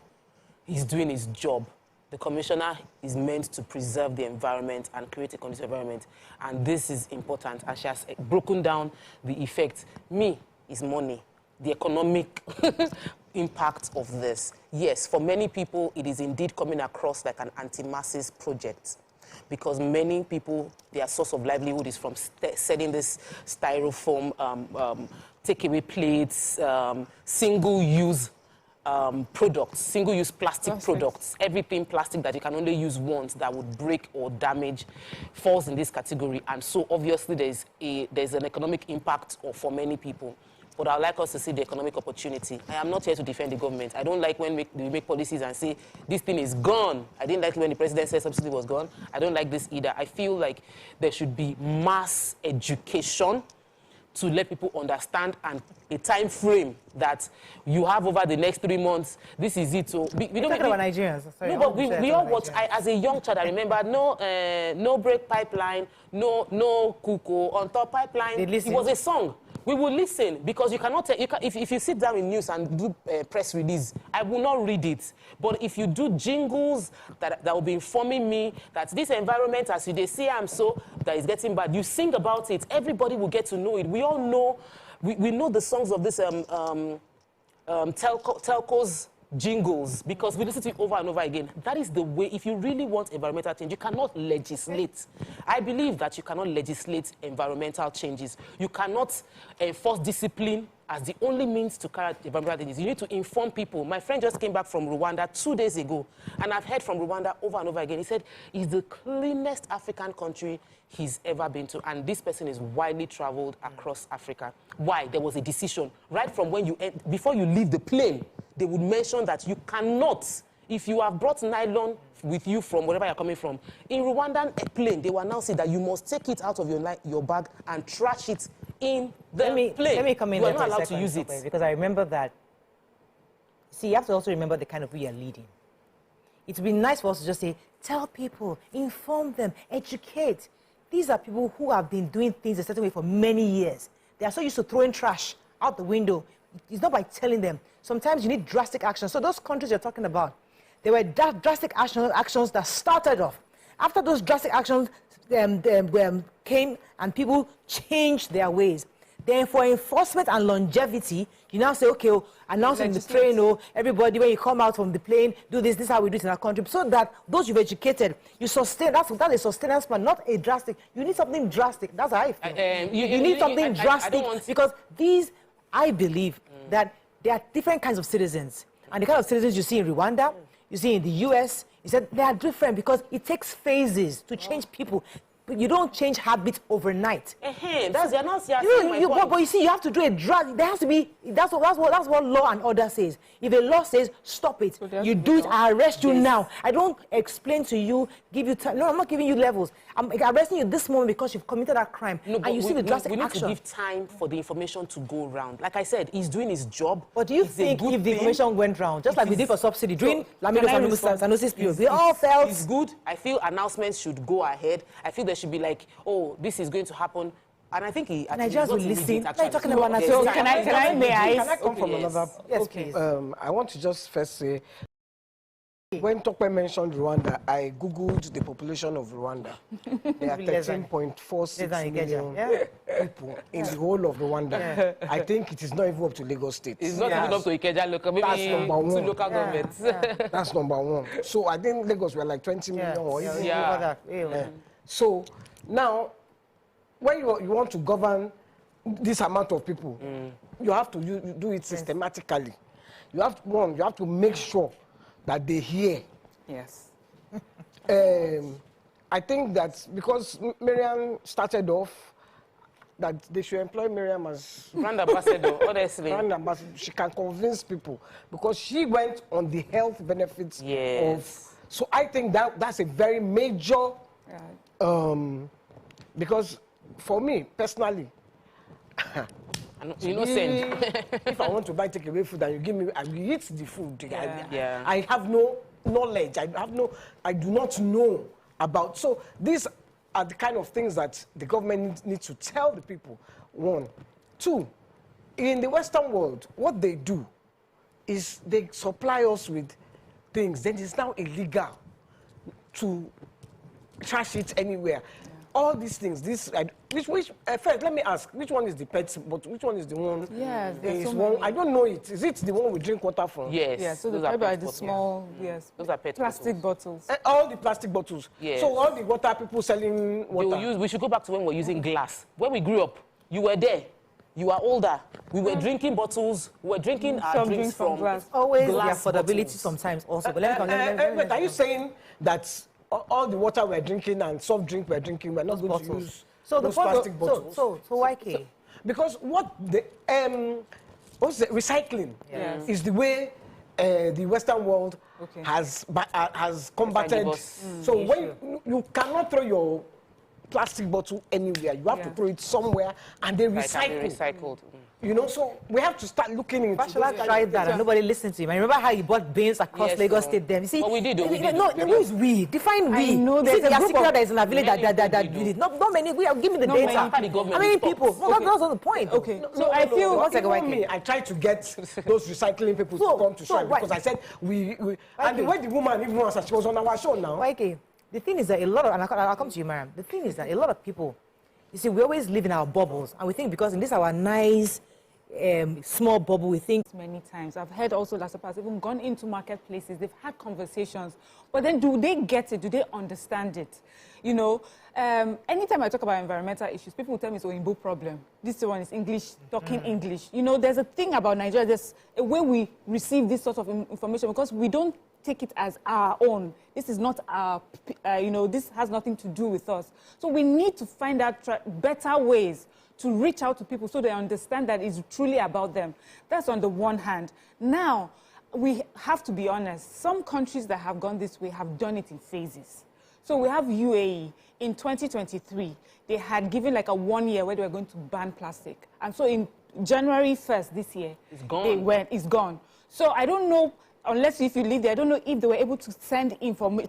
He's doing his job. The commissioner is meant to preserve the environment and create a conducive environment, and this is important, and she has broken down the effects. Me is money, the economic impact of this. Yes, for many people, it is indeed coming across like an anti-masses project, because many people, their source of livelihood is from selling this styrofoam, takeaway plates, single-use products, single-use plastic products. Everything plastic that you can only use once that would break or damage falls in this category. And so obviously there's an economic impact for many people. But I'd like us to see the economic opportunity. I am not here to defend the government. I don't like when we make policies and say, this thing is gone. I didn't like when the president said subsidy was gone. I don't like this either. I feel like there should be mass education to let people understand, and a time frame that you have over the next 3 months. This is it. So we don't talk about Nigerians. Sorry, no, but we all watch. As a young child, I remember no break pipeline, no cuckoo on top pipeline. It was a song. We will listen, because you cannot. If you sit down in news and do press release, I will not read it. But if you do jingles that will be informing me that this environment, as they say, that is getting bad, you sing about it. Everybody will get to know it. We all know. We know the songs of this telcos jingles because we listen to it over and over again. That is the way, if you really want environmental change, you cannot legislate. I believe that you cannot legislate environmental changes. You cannot enforce discipline as the only means to carry out environmental changes. You need to inform people. My friend just came back from Rwanda 2 days ago, and I've heard from Rwanda over and over again. He said it's the cleanest African country he's ever been to, and this person is widely traveled across Africa. Why? There was a decision right from when before you leave the plane. They would mention that you cannot, if you have brought nylon with you from wherever you're coming from, in Rwandan plane, they will now say that you must take it out of your bag and trash it in the plane. Let me come in you there are for not a allowed second, to use it. because I remember that. See, you have to also remember the kind of way you're leading. It would be nice for us to just say, tell people, inform them, educate. These are people who have been doing things a certain way for many years. They are so used to throwing trash out the window. It's not by telling them. Sometimes you need drastic action. So those countries you're talking about, there were drastic actions that started off. After those drastic actions came and people changed their ways. Then for enforcement and longevity, you now say, okay, announce in the train, everybody, when you come out from the plane, do this, this is how we do it in our country. So that those you've educated, you sustain, that's a sustenance plan, not a drastic. You need something drastic. That's how I feel. You need something drastic because these, I believe that there are different kinds of citizens. And the kind of citizens you see in Rwanda, you see in the US, you said they are different because it takes phases to change people. But you don't change habits overnight. That's my point. But you see, you have to do a drug. There has to be. That's what law and order says. If a law says stop it, you do it. I arrest you now. I don't explain to you, give you time. No, I'm not giving you levels. I'm arresting you this moment because you've committed that crime. No, and you see the drastic action. We need to give time for the information to go round. Like I said, he's doing his job. But do you think if the information went round, just like we did for subsidy, during Lamido Sanusi's period, we all felt it's good. I feel announcements should go ahead. I feel there should be like, oh, this is going to happen. And I think Nigerians will listen. Now you're talking about so can I come from another? Yes, please. I want to just first say, when Tokwe mentioned Rwanda, I googled the population of Rwanda. There are 13.46 million people in the whole of Rwanda. I think it is not even up to Lagos State. It's not even up to Ikeja local, maybe to local governments. That's number one. So I think Lagos were like 20 million or even over that. So now, when you want to govern this amount of people, you have to do it systematically. You have to make sure that they hear. Yes. I think that because Miriam started off, that they should employ Miriam as brand ambassador, honestly. Brand ambassador. She can convince people because she went on the health benefits of. So I think that's a very major. Because for me personally, if I want to buy takeaway food and you give me, I will eat the food. I have no knowledge. I do not know about. So these are the kind of things that the government needs to tell the people. One, two. In the Western world, what they do is they supply us with things. Then it's now illegal to trash it anywhere. All these things, first, let me ask, which one is the pet, but which one is the one? Yes, there's one, I don't know it. Is it the one we drink water from? Yes. Yeah, so the small, those are pet plastic bottles. All the plastic bottles. Yes. So all the water people selling water. We should go back to when we were using glass. When we grew up, you were there. You are older. We were drinking bottles. We were drinking our drinks from glass. Always glass the affordability bottles. Sometimes also. But are you saying that all the water we're drinking and soft drink we're drinking, we're not going to use those plastic bottles? So why K? Because what the recycling is the way the Western world has combated. So when you cannot throw your plastic bottle anywhere, you have to throw it somewhere and they recycle. You know, so we have to start looking into it. Bachelor tried that and nobody listened to him. I remember how he bought beans across Lagos State then. You see, but we did. No, who is we? Define we. I know there's a group that is in a village that did it. Not many. Give me the data. How many people? No, that's not the point. Okay. So I feel. One second, I tried to get those recycling people to come to strike because I said we and the way the woman even was, she was on our show now. Okay. The thing is that a lot of, and I'll come to you, Mariam. The thing is that a lot of people, you see, we always live in our bubbles, and we think because in this our nice small bubble. We think many times. I've heard also that has even gone into marketplaces. They've had conversations, but then do they get it? Do they understand it? You know, anytime I talk about environmental issues, people will tell me it's an Oyinbo problem. This one is English, talking English. You know, there's a thing about Nigeria. There's a way we receive this sort of information because we don't take it as our own. This is not our, you know, this has nothing to do with us. So we need to find out better ways to reach out to people so they understand that it's truly about them. That's on the one hand. Now, we have to be honest. Some countries that have gone this way have done it in phases. So we have UAE. In 2023, they had given like a 1 year where they were going to ban plastic. And so in January 1st this year, it's gone. So I don't know, unless if you live there, I don't know if they were able to send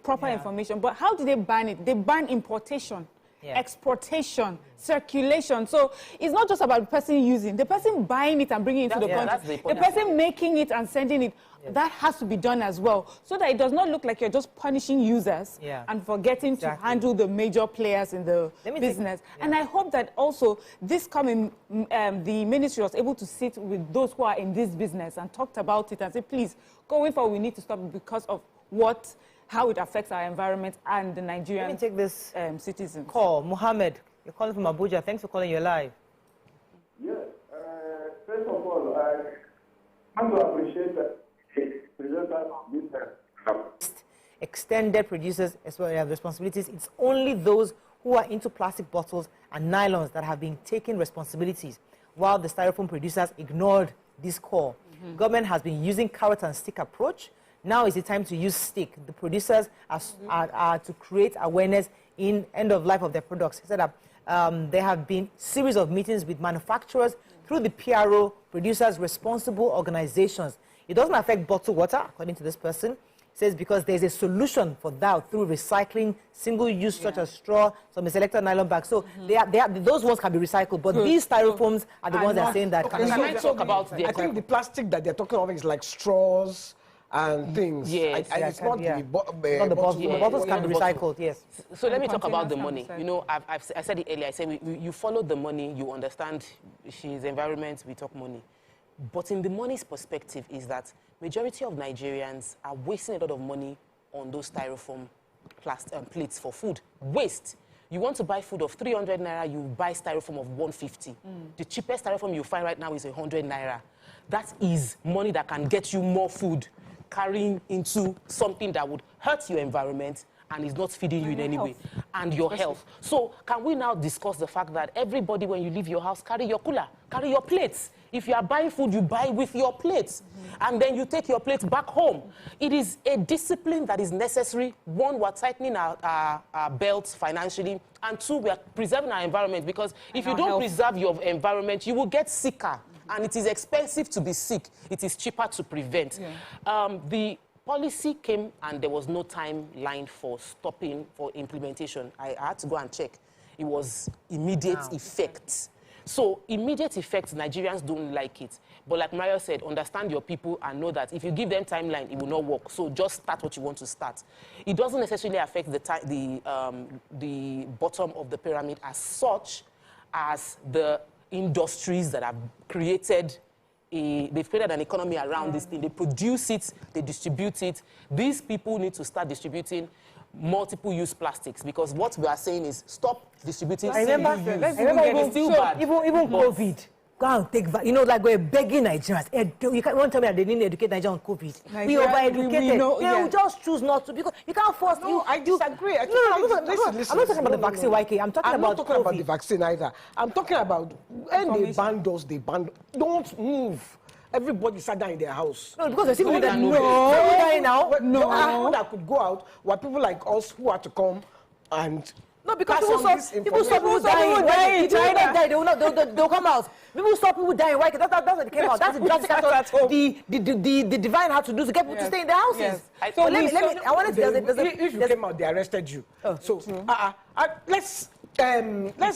proper information. But how did they ban it? They ban importation, exportation, circulation. So it's not just about the person using, the person buying it and bringing it into the country. The person making it and sending it. That has to be done as well, so that it does not look like you're just punishing users and forgetting to handle the major players in the business. And I hope that also this coming, the ministry was able to sit with those who are in this business and talked about it and say, please, going forward, we need to stop it because of how it affects our environment and the Nigerian Let me take this citizens. Call. Mohammed, you're calling from Abuja. Thanks for calling. You're live. Yes. First of all, I want to appreciate that. Extended producers as well have responsibilities. It's only those who are into plastic bottles and nylons that have been taking responsibilities, while the styrofoam producers ignored this call. Government has been using carrot and stick approach. Now is the time to use stick. The producers are to create awareness in end of life of their products. So that there have been series of meetings with manufacturers through the PRO, producers responsible organizations. It doesn't affect bottled water, according to this person. It says because there's a solution for that through recycling, single-use such as straw, some selected nylon bags. So those ones can be recycled, but these styrofoams are the ones that are saying that. Okay, can I talk about I think the plastic that they're talking about is like straws and things. Yes. It's not the bottles. The bottles can be recycled, yes. So let me talk about the money. You know, I said it earlier. I said you follow the money, you understand she's environment, we talk money. But in the money's perspective is that majority of Nigerians are wasting a lot of money on those styrofoam plates for food. Waste. You want to buy food of 300 naira, you buy styrofoam of 150. The cheapest styrofoam you find right now is 100 naira. That is money that can get you more food, carrying into something that would hurt your environment and is not feeding you in any way, and your health. So can we now discuss the fact that everybody, when you leave your house, carry your cooler, carry your plates. If you are buying food, you buy with your plates, and then you take your plates back home. It is a discipline that is necessary. One, we're tightening our belts financially, and two, we are preserving our environment, because if you don't preserve your environment, you will get sicker, and it is expensive to be sick. It is cheaper to prevent. The policy came and there was no timeline for implementation. I had to go and check. It was immediate effect. So immediate effects, Nigerians don't like it. But like Mario said, understand your people and know that if you give them timeline, it will not work. So just start what you want to start. It doesn't necessarily affect the bottom of the pyramid as such as the industries that have created they've created an economy around this thing. They produce it, they distribute it. These people need to start distributing multiple-use plastics, because what we are saying is stop distributing single-use. Even COVID. Go and take, you know, like we're begging Nigerians. You won't tell me that they didn't educate Nigerians on COVID. We over-educated. They will just choose not to, because you can't force. No, I disagree. I'm not talking about the vaccine, YK. I'm talking about not talking about the vaccine either. I'm talking about when they ban those, don't move. Everybody sat down in their house. No, because there's people that that could go out were people like us who had to come and. No, because people saw people dying. They'll come out. People saw people dying. Why? That's what they came out. That's the drastic action the divine had to do to get people to stay in their houses. Yes. So I wanted to. If you came out, they arrested you. So let's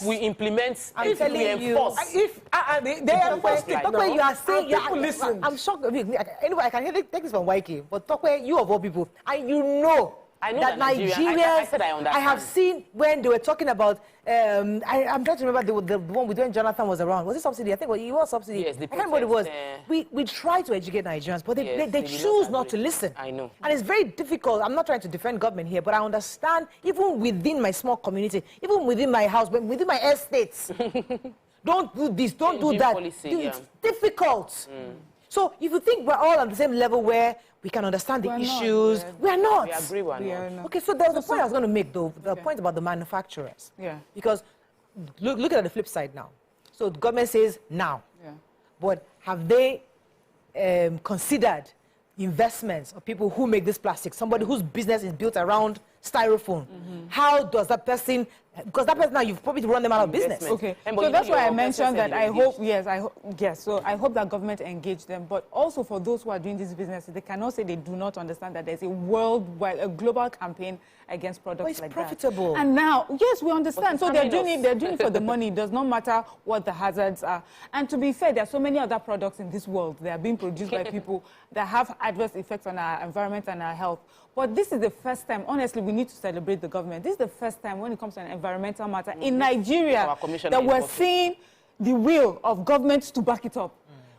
we implement. I'm telling you. If they enforce it. Talk where you are saying. Listen. I'm shocked. Anyway, I can take this from YK, but talk where you of all people, and you know. know that that Nigerians, I said I understand. I have seen when they were talking about, I'm trying to remember the one with when Jonathan was around. Was it subsidy? I think it was subsidy. Yes, I can't remember what it was. We try to educate Nigerians, but they choose not to listen. I know. And it's very difficult. I'm not trying to defend government here, but I understand even within my small community, even within my house, within my estates. Don't do this, don't do that. It's difficult. So if you think we're all on the same level where we can understand the issues, we're not. We agree we're not. Okay, so there was a point I was going to make, though, the point about the manufacturers. Yeah. Because look at the flip side now. So the government says now. Yeah. But have they considered investments of people who make this plastic? Somebody whose business is built around styrofoam. How does that person, because that person now, you've probably run them out of business. Okay, so that's why I mentioned that I hope, so I hope that government engage them, but also for those who are doing these businesses, they cannot say they do not understand that there's a worldwide, a global campaign against products like profitable. that. And now, yes, we understand. So they're doing it for the money. It does not matter what the hazards are. And to be fair, there are so many other products in this world that are being produced by people that have adverse effects on our environment and our health. But this is the first time, honestly, we need to celebrate the government. This is the first time when it comes to an environmental matter in Nigeria that we're seeing the will of government to back it up.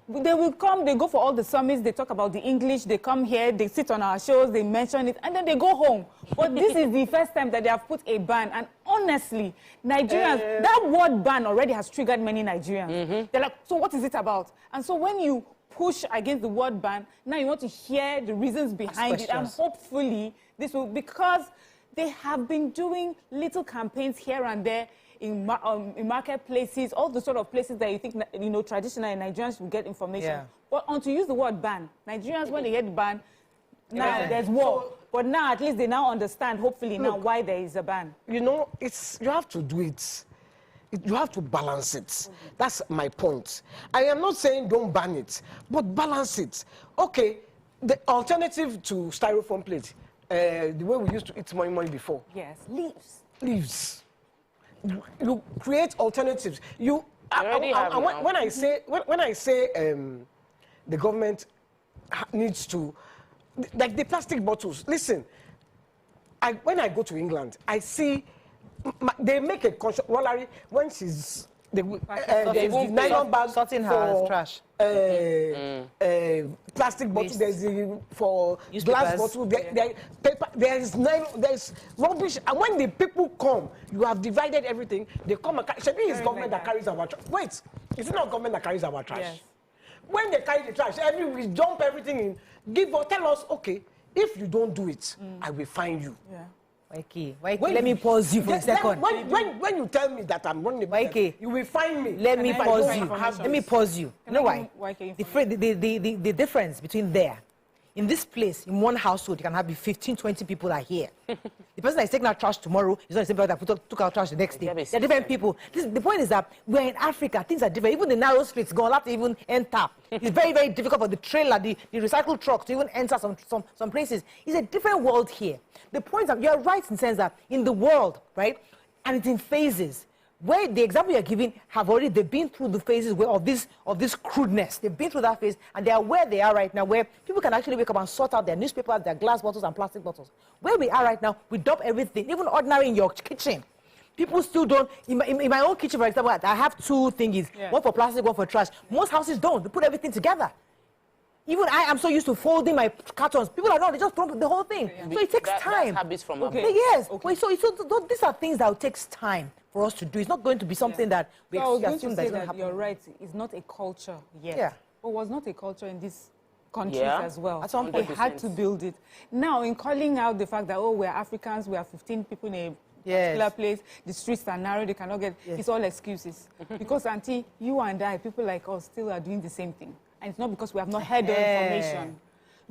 They will come, they go for all the summits, they talk about the English, they come here, they sit on our shows, they mention it, and then they go home. But this is the first time that they have put a ban. And honestly, Nigerians, that word ban already has triggered many Nigerians. They're like, so what is it about? And so when you push against the word ban, now you want to hear the reasons behind it, and hopefully this will, because they have been doing little campaigns here and there in marketplaces, all the sort of places that you think, you know, traditional Nigerians will get information. Yeah. But on to use the word ban, Nigerians, when they hear the ban, now there's war. But now at least they now understand, hopefully, now why there is a ban. You know, you have to do it. You have to balance it. That's my point. I am not saying don't ban it, but balance it. Okay, the alternative to styrofoam plate, the way we used to eat money before. Yes, leaves. Leaves. You create alternatives. When I say the government needs to, like the plastic bottles. Listen, when I go to England, I see. They make a conscious when she's there's nylon bag sorting her trash. Plastic bottle. There's for glass bottle. There's rubbish. And when the people come, you have divided everything. They come and should be government that carries our trash. Wait, it's not government that carries our trash. Yes. When they carry the trash, we dump everything in. Tell us, okay, if you don't do it, I will fine you. Yeah. Let me pause you for a second. When you tell me that I'm running the you will find me. Let me pause you. Let me pause you. You know why? The difference between there, in this place, in one household, you can have 15, 20 people are here. The person that is taking out trash tomorrow is not the same person that took out trash the next day. They're different people. The point is that we're in Africa, things are different. Even the narrow streets go allowed to even enter. It's very, very difficult for the trailer, the recycled truck to even enter some places. It's a different world here. The point is that you're right in the sense that in the world, right, and it's in phases. Where the example you're giving they've been through the phases of this crudeness. They've been through that phase, and they are where they are right now, where people can actually wake up and sort out their newspapers, their glass bottles and plastic bottles. Where we are right now, we dump everything, even ordinary in your kitchen. People still don't. In my own kitchen, for example, I have two thingies, one for plastic, one for trash. Most houses don't. They put everything together. Even I am so used to folding my cartons. People are not. They just throw the whole thing. So it takes time. That's habits from Yes. Okay. So these are things that takes time for us to do. It's not going to be something that we assume that's going to happen. You're right. It's not a culture yet. Yeah. But it was not a culture in these countries as well. At some point, we had to build it. Now, in calling out the fact that, we're Africans, we are 15 people in a particular place, the streets are narrow, they cannot get, it's all excuses. Because, Auntie, you and I, people like us, still are doing the same thing. And it's not because we have not heard the information.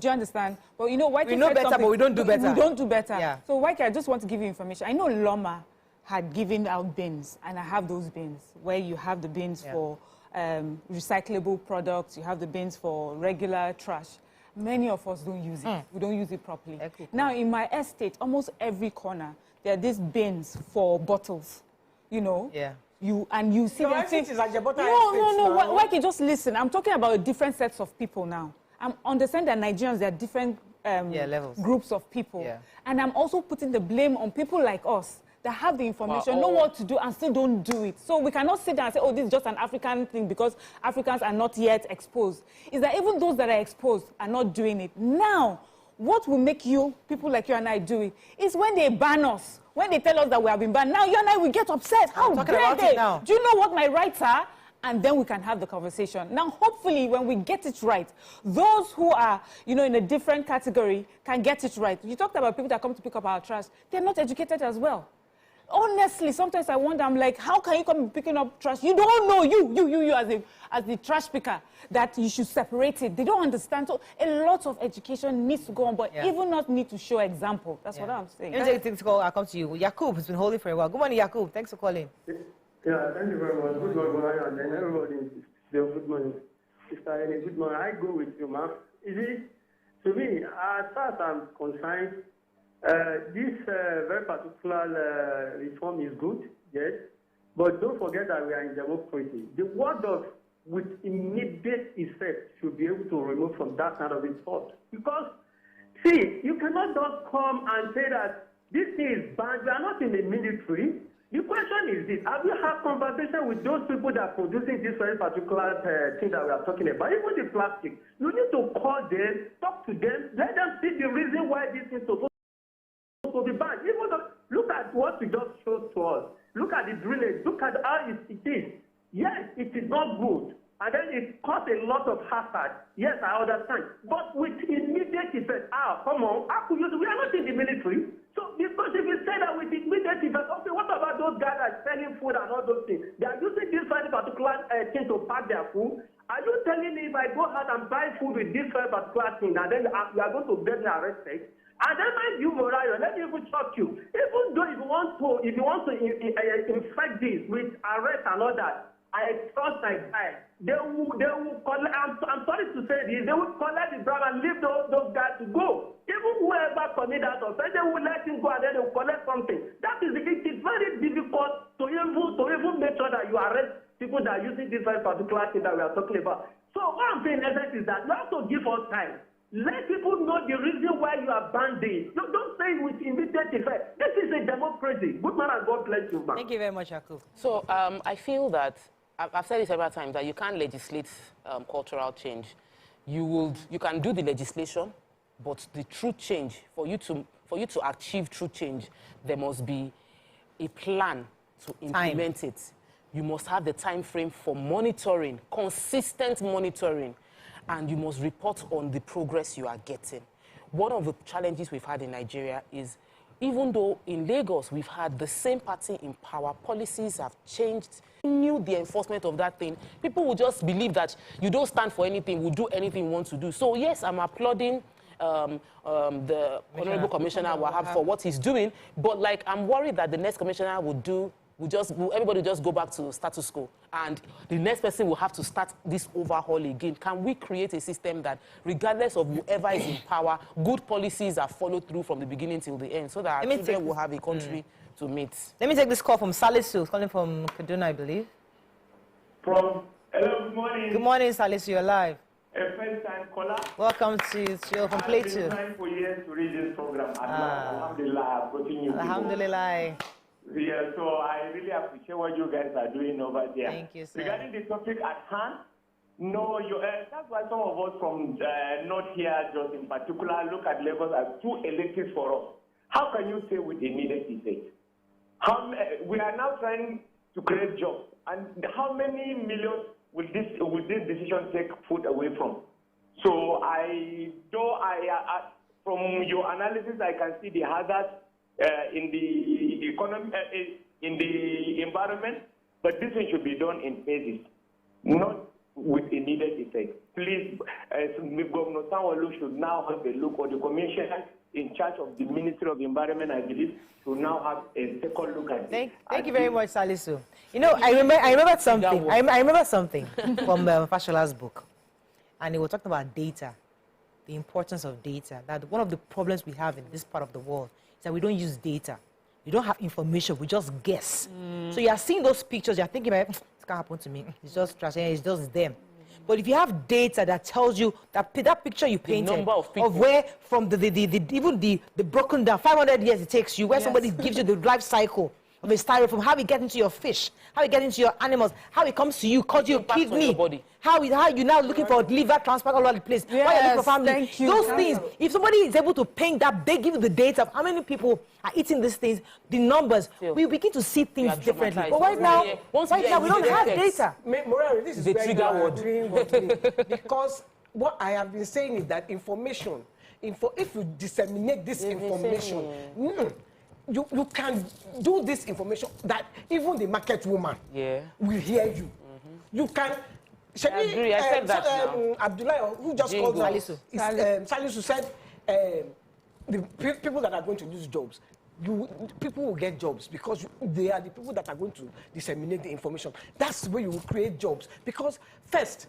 Do you understand? But you know, we know better, but we don't do better. We don't do better. Yeah. So, Waike, I just want to give you information. I know Loma had given out bins, and I have those bins, where you have the bins for recyclable products, you have the bins for regular trash. Many of us don't use it. We don't use it properly. Now, in my estate, almost every corner, there are these bins for bottles, you know. Yeah. You see the thing. No. Why can't you just listen? I'm talking about different sets of people now. I'm understanding that Nigerians, there are different groups of people. And I'm also putting the blame on people like us that have the information, know what to do, and still don't do it. So we cannot sit down and say, oh, this is just an African thing because Africans are not yet exposed. Is that even those that are exposed are not doing it. Now, what will make people like you and I do it, is when they ban us, when they tell us that we have been banned. Now you and I will get upset. How dare they? Do you know what my rights are? And then we can have the conversation. Now, hopefully, when we get it right, those who are, in a different category can get it right. You talked about people that come to pick up our trash. They're not educated as well. Honestly, sometimes I wonder, I'm like, how can you come picking up trash? You don't know, you as the trash picker, that you should separate it. They don't understand. So a lot of education needs to go on, but even not need to show example. That's what I'm saying. Let me take this call. I'll come to you. Yakub has been holding for a while. Good morning, Yakub. Thanks for calling. Yeah, thank you very much. Good morning, and everybody. Good morning. Sister Eni, good morning. I go with you, ma'am. To me, as far as I'm concerned, this very particular reform is good, yes, but don't forget that we are in democracy. The word of with immediate effect should be able to remove from that kind of thought. Because, see, you cannot just come and say that this thing is bad. We are not in the military. The question is this: have you had conversation with those people that are producing this very particular thing that we are talking about? Even the plastic, you need to call them, talk to them, let them see the reason why this is supposed to be banned. Even though, look at what you just showed to us. Look at the drainage. Look at how it is. Yes, it is not good. And then it caused a lot of hazard. Yes, I understand. But with immediate effect, come on, how could you do? We are not in the military. So, because if you say that with immediate effect, okay, what about those guys that are selling food and all those things? They are using this very particular thing to pack their food. Are you telling me if I go out and buy food with this very particular thing, and then we are going to get me arrested? And then mind you, Morayo, let me even shock you. Even though if you want to infect this with arrest and all that, I trust my guy. They will collect, I'm sorry to say this, they will collect the bribe and leave those guys to go. Even whoever commit that offense, they will let him go and then they will collect something. That is it is very difficult to even make sure that you arrest people that are using this very particular thing that we are talking about. So what I'm saying is that you have to give us time. Let people know the reason why you are banding. Don't say it with immediate effect. This is a democracy. Good man and God bless you, man. Thank you very much, Yakub. So I feel that I've said it several times that you can't legislate cultural change. You can do the legislation, but the true change, for you to achieve true change, there must be a plan to implement it. You must have the time frame for monitoring, consistent monitoring, and you must report on the progress you are getting. One of the challenges we've had in Nigeria is, even though in Lagos we've had the same party in power, policies have changed, knew the enforcement of that thing, people will just believe that you don't stand for anything, will do anything you want to do. So yes, I'm applauding the Honorable Commissioner Wahab for what he's doing, but like I'm worried that the next commissioner everybody will just go back to status quo, and the next person will have to start this overhaul again. Can we create a system that, regardless of whoever is in power, good policies are followed through from the beginning till the end, so that our children will have a country to meet? Let me take this call from Salisu, calling from Kaduna, I believe. Hello, good morning. Good morning, Salisu, you're live. A first-time caller. Welcome to show from Plato. I've been trying for years to read this program. Alhamdulillah, I've gotten you. Alhamdulillah. Yeah, so I really appreciate what you guys are doing over there. Thank you, sir. Regarding the topic at hand, no, that's why some of us from not here, just in particular, look at Lagos as too elitist for us. How can you say with immediate effect? We are now trying to create jobs, and how many millions will this decision take food away from? So from your analysis, I can see the hazards in the economy, in the environment, but this thing should be done in phases, not with immediate effect. Please, Governor Sanwo-Olu should now have a look, or the commissioner in charge of the Ministry of Environment, I believe, should now have a second look at it. Thank you very much, Salisu. You know, I remember something. I remember something from Fashola's book, and he was talking about data, the importance of data. That one of the problems we have in this part of the world that we don't use data. We don't have information. We just guess. So you are seeing those pictures. You are thinking, it can't happen to me. It's just trash. It's just them. But if you have data that tells you that picture you painted number of people, where from even the broken down 500 years it takes you, where somebody gives you the life cycle of a styrofoam, how it gets into your fish, how it gets into your animals, how it comes to you, cause your kidney, how you now looking for liver transplant all over the place. Yes, why are you for family? thank you. Those things, if somebody is able to paint that, they give you the data of how many people are eating these things, the numbers, we begin to see things differently. But right now, we don't have data. Morari, this is where you are doing what we need. Because what I have been saying is that information, if you disseminate this information, you can do this information that even the market woman will hear you. You can. I agree. I said that now. Abdullah, who just called Salisu said the people that are going to lose jobs, people will get jobs because they are the people that are going to disseminate the information. That's where you will create jobs. Because first,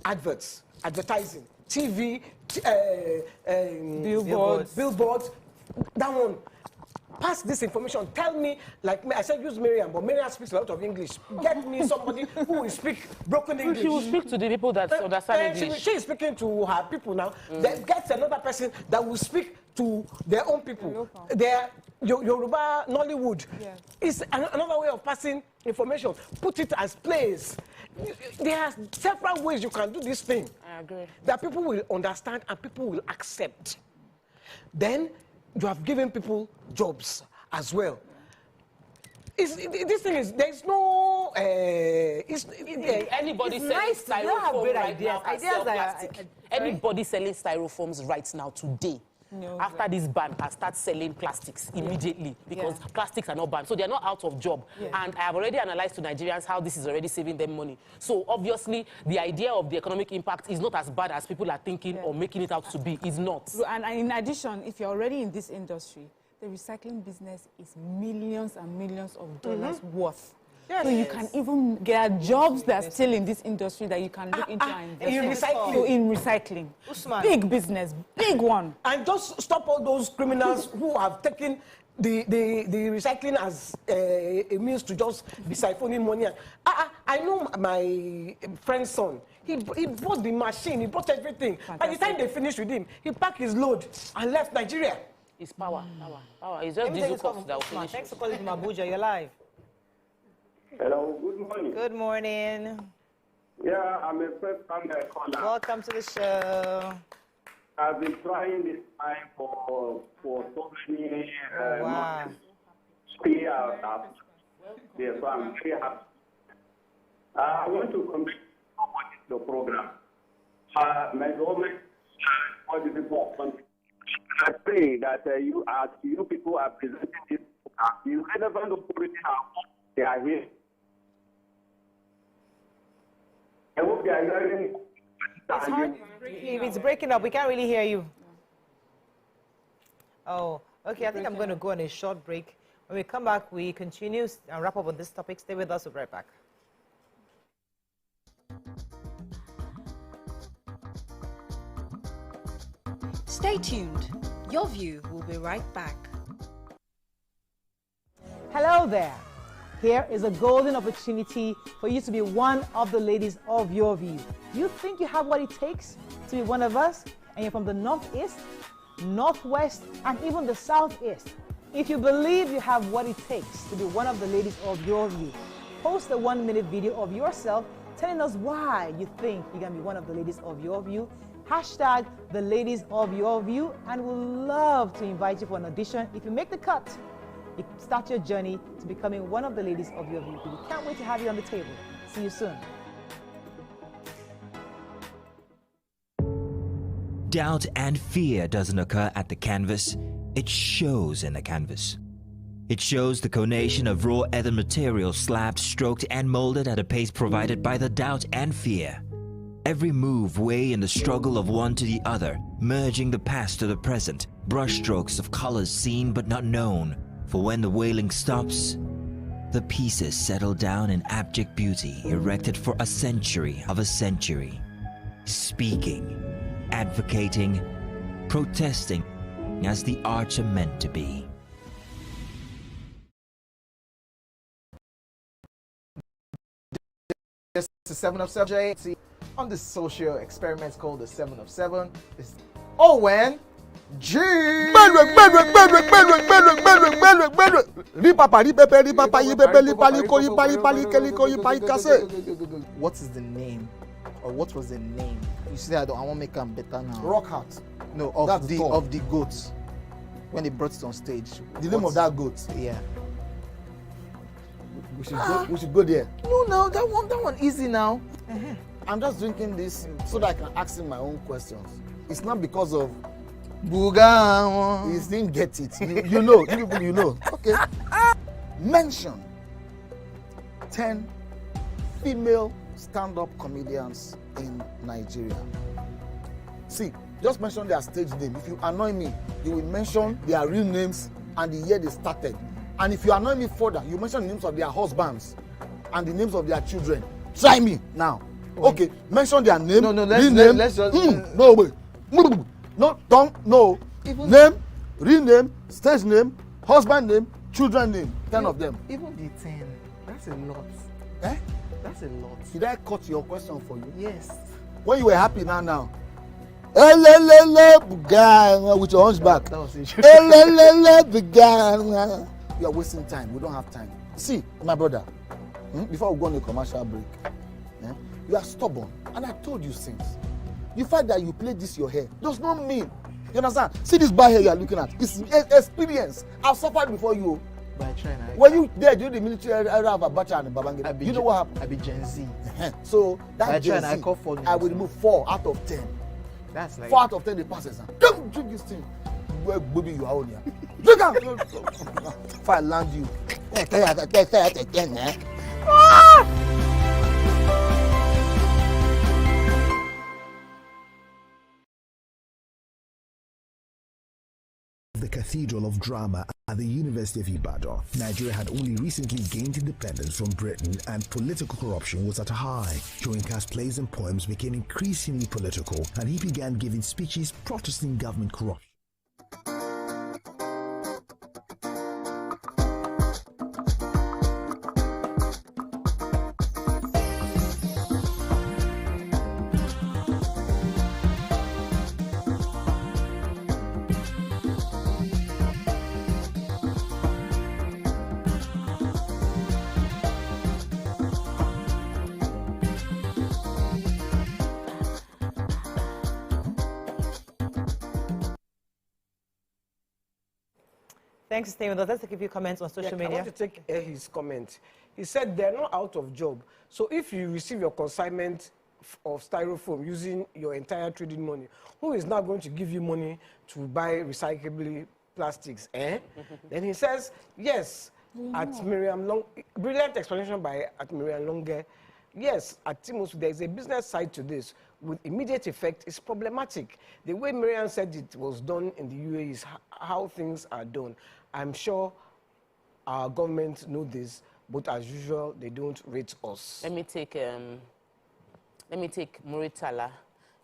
advertising, TV, billboards, that one. Pass this information. Tell me, like I said, use Miriam, but Miriam speaks a lot of English. Get me somebody who will speak broken English. She will speak to the people that understand English. She is speaking to her people now. Then get another person that will speak to their own people. Their Yoruba Nollywood. It's another way of passing information. Put it as plays. There are several ways you can do this thing. I agree. That people will understand and people will accept. Then you have given people jobs as well. This thing is, there's no... anybody selling styrofoam right now can sell plastic. Anybody selling styrofoams right now today, after this ban, can start selling plastics immediately because plastics are not banned. So they're not out of job. And I have already analyzed to Nigerians how this is already saving them money. So obviously, the idea of the economic impact is not as bad as people are thinking or making it out to be. It's not. And in addition, if you're already in this industry, the recycling business is millions and millions of dollars worth. So you can even get jobs that are still in this industry that you can look into and invest in recycling. Big business, big one. And just stop all those criminals who have taken the recycling as a means to just be siphoning money. I know my friend's son. He bought the machine, he bought everything. By the time they finished with him, he packed his load and left Nigeria. It's power. It's just diesel costs that will finish. Thanks for calling from Abuja. You're live. Hello, good morning. Good morning. Yeah, I'm a first-time caller. Welcome to the show. I've been trying this time for so many months. Stay out. Yes, so I'm very happy. I want to compliment the program. My government, all the people, I pray that you people are presenting this program. You relevant authority how they are here. I hope they are hearing. It's hard. If it's breaking up, we can't really hear you. Oh, okay. I think I'm going to go on a short break. When we come back, we continue and wrap up on this topic. Stay with us. We'll be right back. Stay tuned. Your View will be right back. Hello there. Here is a golden opportunity for you to be one of the ladies of Your View. You think you have what it takes to be one of us, and you're from the Northeast, Northwest, and even the Southeast. If you believe you have what it takes to be one of the ladies of Your View, post a 1-minute video of yourself telling us why you think you can be one of the ladies of Your View. Hashtag the ladies of Your View, and we'll love to invite you for an audition. If you make the cut, you start your journey to becoming one of the ladies of Your View. We can't wait to have you on the table. See you soon. Doubt and fear doesn't occur at the canvas, it shows in the canvas. It shows the conation of raw earthen material slabbed, stroked and molded at a pace provided by the doubt and fear. Every move way in the struggle of one to the other, merging the past to the present, brushstrokes of colors seen but not known. For when the wailing stops, the pieces settle down in abject beauty erected for a century of a century. Speaking, advocating, protesting as the arts are meant to be. This is 7 of 7J. on this social experiment called the 7 of 7 is Owen G. What is the name, or what was the name? You said I want to make them better now. Rock Heart. No, of the goats when they brought it on stage. The name of that goat. Yeah. We should go there. No, that one easy now. I'm just drinking this so that I can ask him my own questions. It's not because of Buga. He didn't get it. You know. Okay. Mention 10 female stand-up comedians in Nigeria. See, just mention their stage name. If you annoy me, you will mention their real names and the year they started. And if you annoy me further, you mention the names of their husbands and the names of their children. Try me now. Okay, mention their name. No, let's just. No, wait. No, don't. No. Name, real name, stage name, husband name, children name. 10 of them. Even the 10. That's a lot. Eh? That's a lot. Did I cut your question for you? Yes. When you were happy now. With your hunchback. That was it. You are wasting time. We don't have time. See, my brother, before we go on a commercial break, you are stubborn. And I told you since. The fact that you play this your hair does not mean. You understand? See this bad hair you are looking at. It's experience. I've suffered before you. But I try now. When you there during the military era of Abacha and Babangida, you know what happened? I be Gen Z. So that Gen Z, I will remove 4 out of 10. That's like 4 out of 10 they pass exam. Don't drink this thing. Where baby you are on here. Drink out. If I land you. The Cathedral of Drama at the University of Ibadan. Nigeria had only recently gained independence from Britain and political corruption was at a high. Shoyinka's plays and poems became increasingly political and he began giving speeches protesting government corruption. Thanks for staying with us. Let's take a few comments on social media. I want to take his comment. He said they're not out of job. So if you receive your consignment of styrofoam using your entire trading money, who is now going to give you money to buy recyclable plastics? Then he says, yes, at Miriam Long, brilliant explanation by at Miriam Longe. Yes, at Timos, there is a business side to this. With immediate effect, it's problematic. The way Miriam said it was done in the UAE is how things are done. I'm sure our government know this, but as usual, they don't rate us. Let me take Muritala.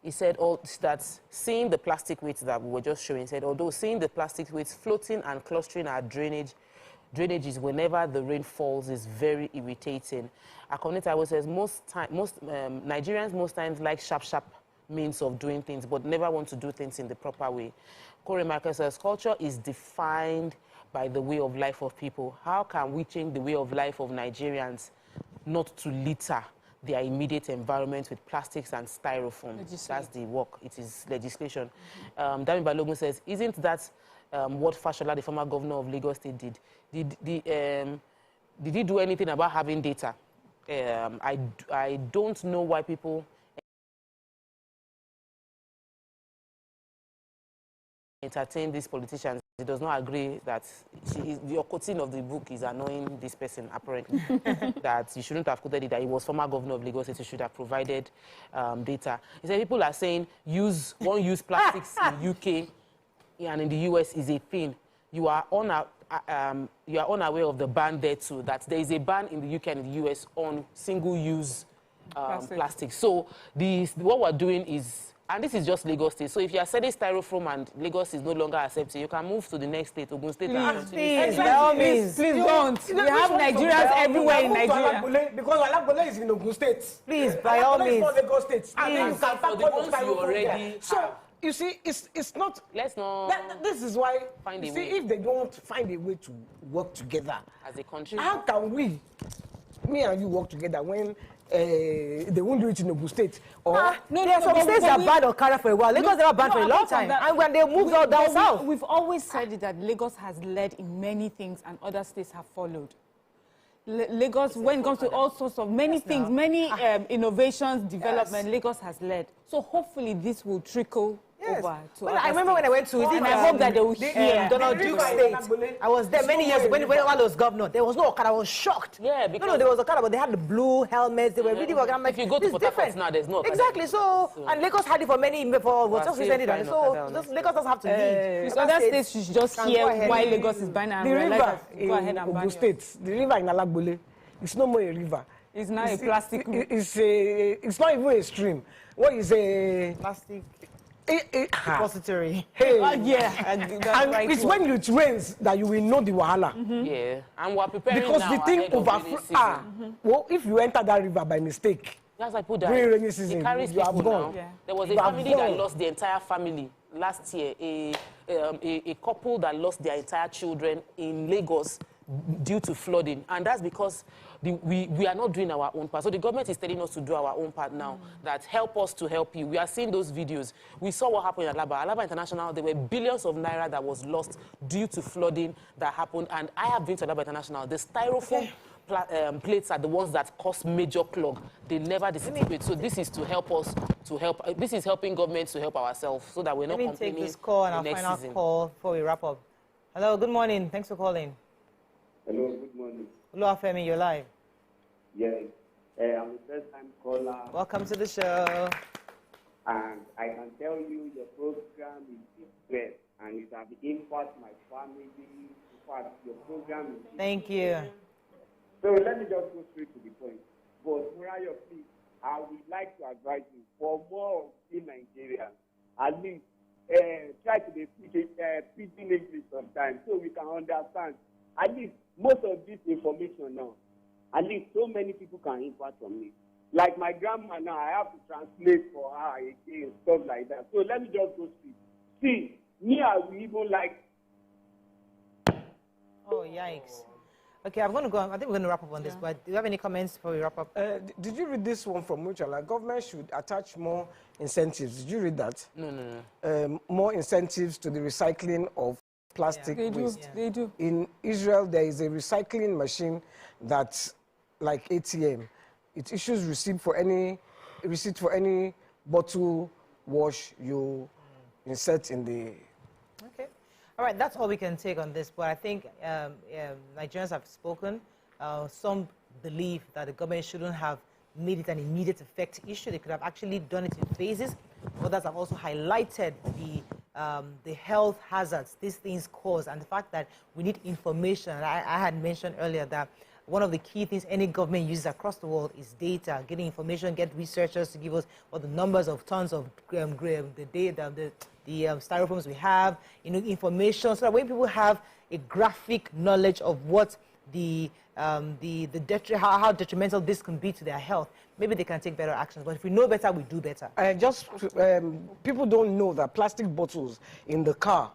He said that seeing the plastic weights that we were just showing, said although seeing the plastic weights floating and clustering our drainages whenever the rain falls is very irritating. Akonita says Nigerians most times like sharp means of doing things, but never want to do things in the proper way. Corey Marcus says culture is defined by the way of life of people. How can we change the way of life of Nigerians not to litter their immediate environment with plastics and styrofoam? That's the work. It is legislation. Dami Balogun says, isn't that what Fashola, the former governor of Lagos State, did? Did he do anything about having data? I don't know why people entertain these politicians. He does not agree that the quoting of the book is annoying this person, apparently. That you shouldn't have quoted it, that he was former governor of Lagos State, he should have provided data. He said people are saying one-use plastics in UK and in the US is a thing. You are unaware of the ban there too, that there is a ban in the UK and in the US on single-use plastic. So what we're doing is And this is just Lagos State. So if you are selling styrofoam and Lagos is no longer accepted, you can move to the next state, Ogun State. Please, by all means, please don't. We have Nigerians everywhere in Nigeria. Because Alagbole is in Ogun State. Please, by all means. It's not Lagos State. And then you can for the ones you already So, you see, it's not... Let's not... This is why, find a see, way. if they don't find a way to work together... As a country. How can we, me and you, work together when they won't do it in Ogun State? Or some states are banned on Kara for a while. Lagos never banned for a long time. And when they moved all down south. We've always said that Lagos has led in many things and other states have followed. Lagos, when it comes to all sorts of many things, many innovations, development, Lagos has led. So hopefully this will trickle over to I remember when I went to and I hope that they will hear. Donald Duke's state. I was there many years when I was governor. There was no Okada. I was shocked. Yeah, because no, there was Okada, but they had the blue helmets. They were really working. I'm like, if you go to Port Harcourt now, there's no Okada. Exactly. So, and Lagos had it for just recently. So Lagos doesn't have to lead. Other states should just hear why Lagos is banned and realize go ahead and ban Ogun State, the river in Alagbole, it's no more a river. It's now a plastic. It's not even a stream. What is a plastic? Repository. Hey, yeah, and it's when it rains that you will know the wahala. Yeah, and we're preparing because now the thing overflows. Well, if you enter that river by mistake, that's I put that. During rainy season, it carries you have people gone. now. Yeah. There was a family that lost the entire family last year. A couple that lost their entire children in Lagos due to flooding, and that's because we are not doing our own part. So the government is telling us to do our own part now, that help us to help you. We are seeing those videos. We saw what happened in Alaba International. There were billions of naira that was lost due to flooding that happened, and I have been to Alaba International. The styrofoam plates are the ones that cause major clog. They never disintegrate. So this is to help us to help. This is helping governments to help ourselves so that we're not complaining. Let me take this call and our final call before we wrap up. Hello, good morning. Thanks for calling. Hello, good morning. Hello, Afemi, you're live. Yes, I'm a first-time caller. Welcome to the show. And I can tell you your program is great, and it has impacted my family. In fact, your program is... Thank you. So let me just go straight to the point. But Murayo, please, I would like to advise you for more in Nigeria, at least try to speak pidgin English sometimes so we can understand. At least most of this information now, at least so many people can impact from it. Like my grandma now, I have to translate for her again, stuff like that. So let me just go speak. See, me, I will even like... Oh, yikes. Okay, I'm going to go. I think we're going to wrap up on this, but do you have any comments before we wrap up? Did you read this one from Mutual? Like, government should attach more incentives. Did you read that? No. More incentives to the recycling of plastic waste. They do. In Israel, there is a recycling machine that's like ATM. It issues receipt for any bottle wash you insert in the... Okay. All right, that's all we can take on this, but I think Nigerians have spoken. Some believe that the government shouldn't have made it an immediate effect issue. They could have actually done it in phases. Others have also highlighted the health hazards these things cause and the fact that we need information. I had mentioned earlier that one of the key things any government uses across the world is data, getting information, get researchers to give us what the numbers of tons of the styrofoams we have, information, so that when people have a graphic knowledge of what how detrimental this can be to their health, maybe they can take better actions. But if we know better, we do better. People don't know that plastic bottles in the car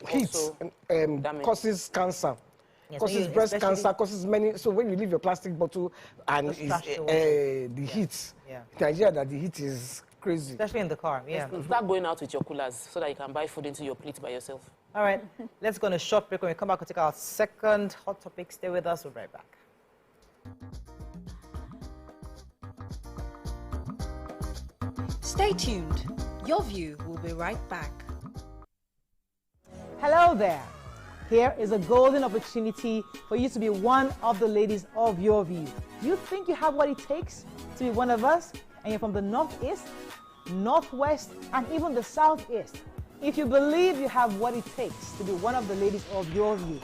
causes cancer. Yes, causes breast cancer, causes many. So when you leave your plastic bottle and the heat, Nigeria, that the heat is crazy. Especially in the car, Start going out with your coolers so that you can buy food into your plate by yourself. All right, let's go on a short break. When we come back, we'll take our second hot topic. Stay with us. We'll be right back. Stay tuned. Your View will be right back. Hello there. Here is a golden opportunity for you to be one of the ladies of Your View. You think you have what it takes to be one of us, and you're from the Northeast, Northwest, and even the Southeast. If you believe you have what it takes to be one of the ladies of Your View,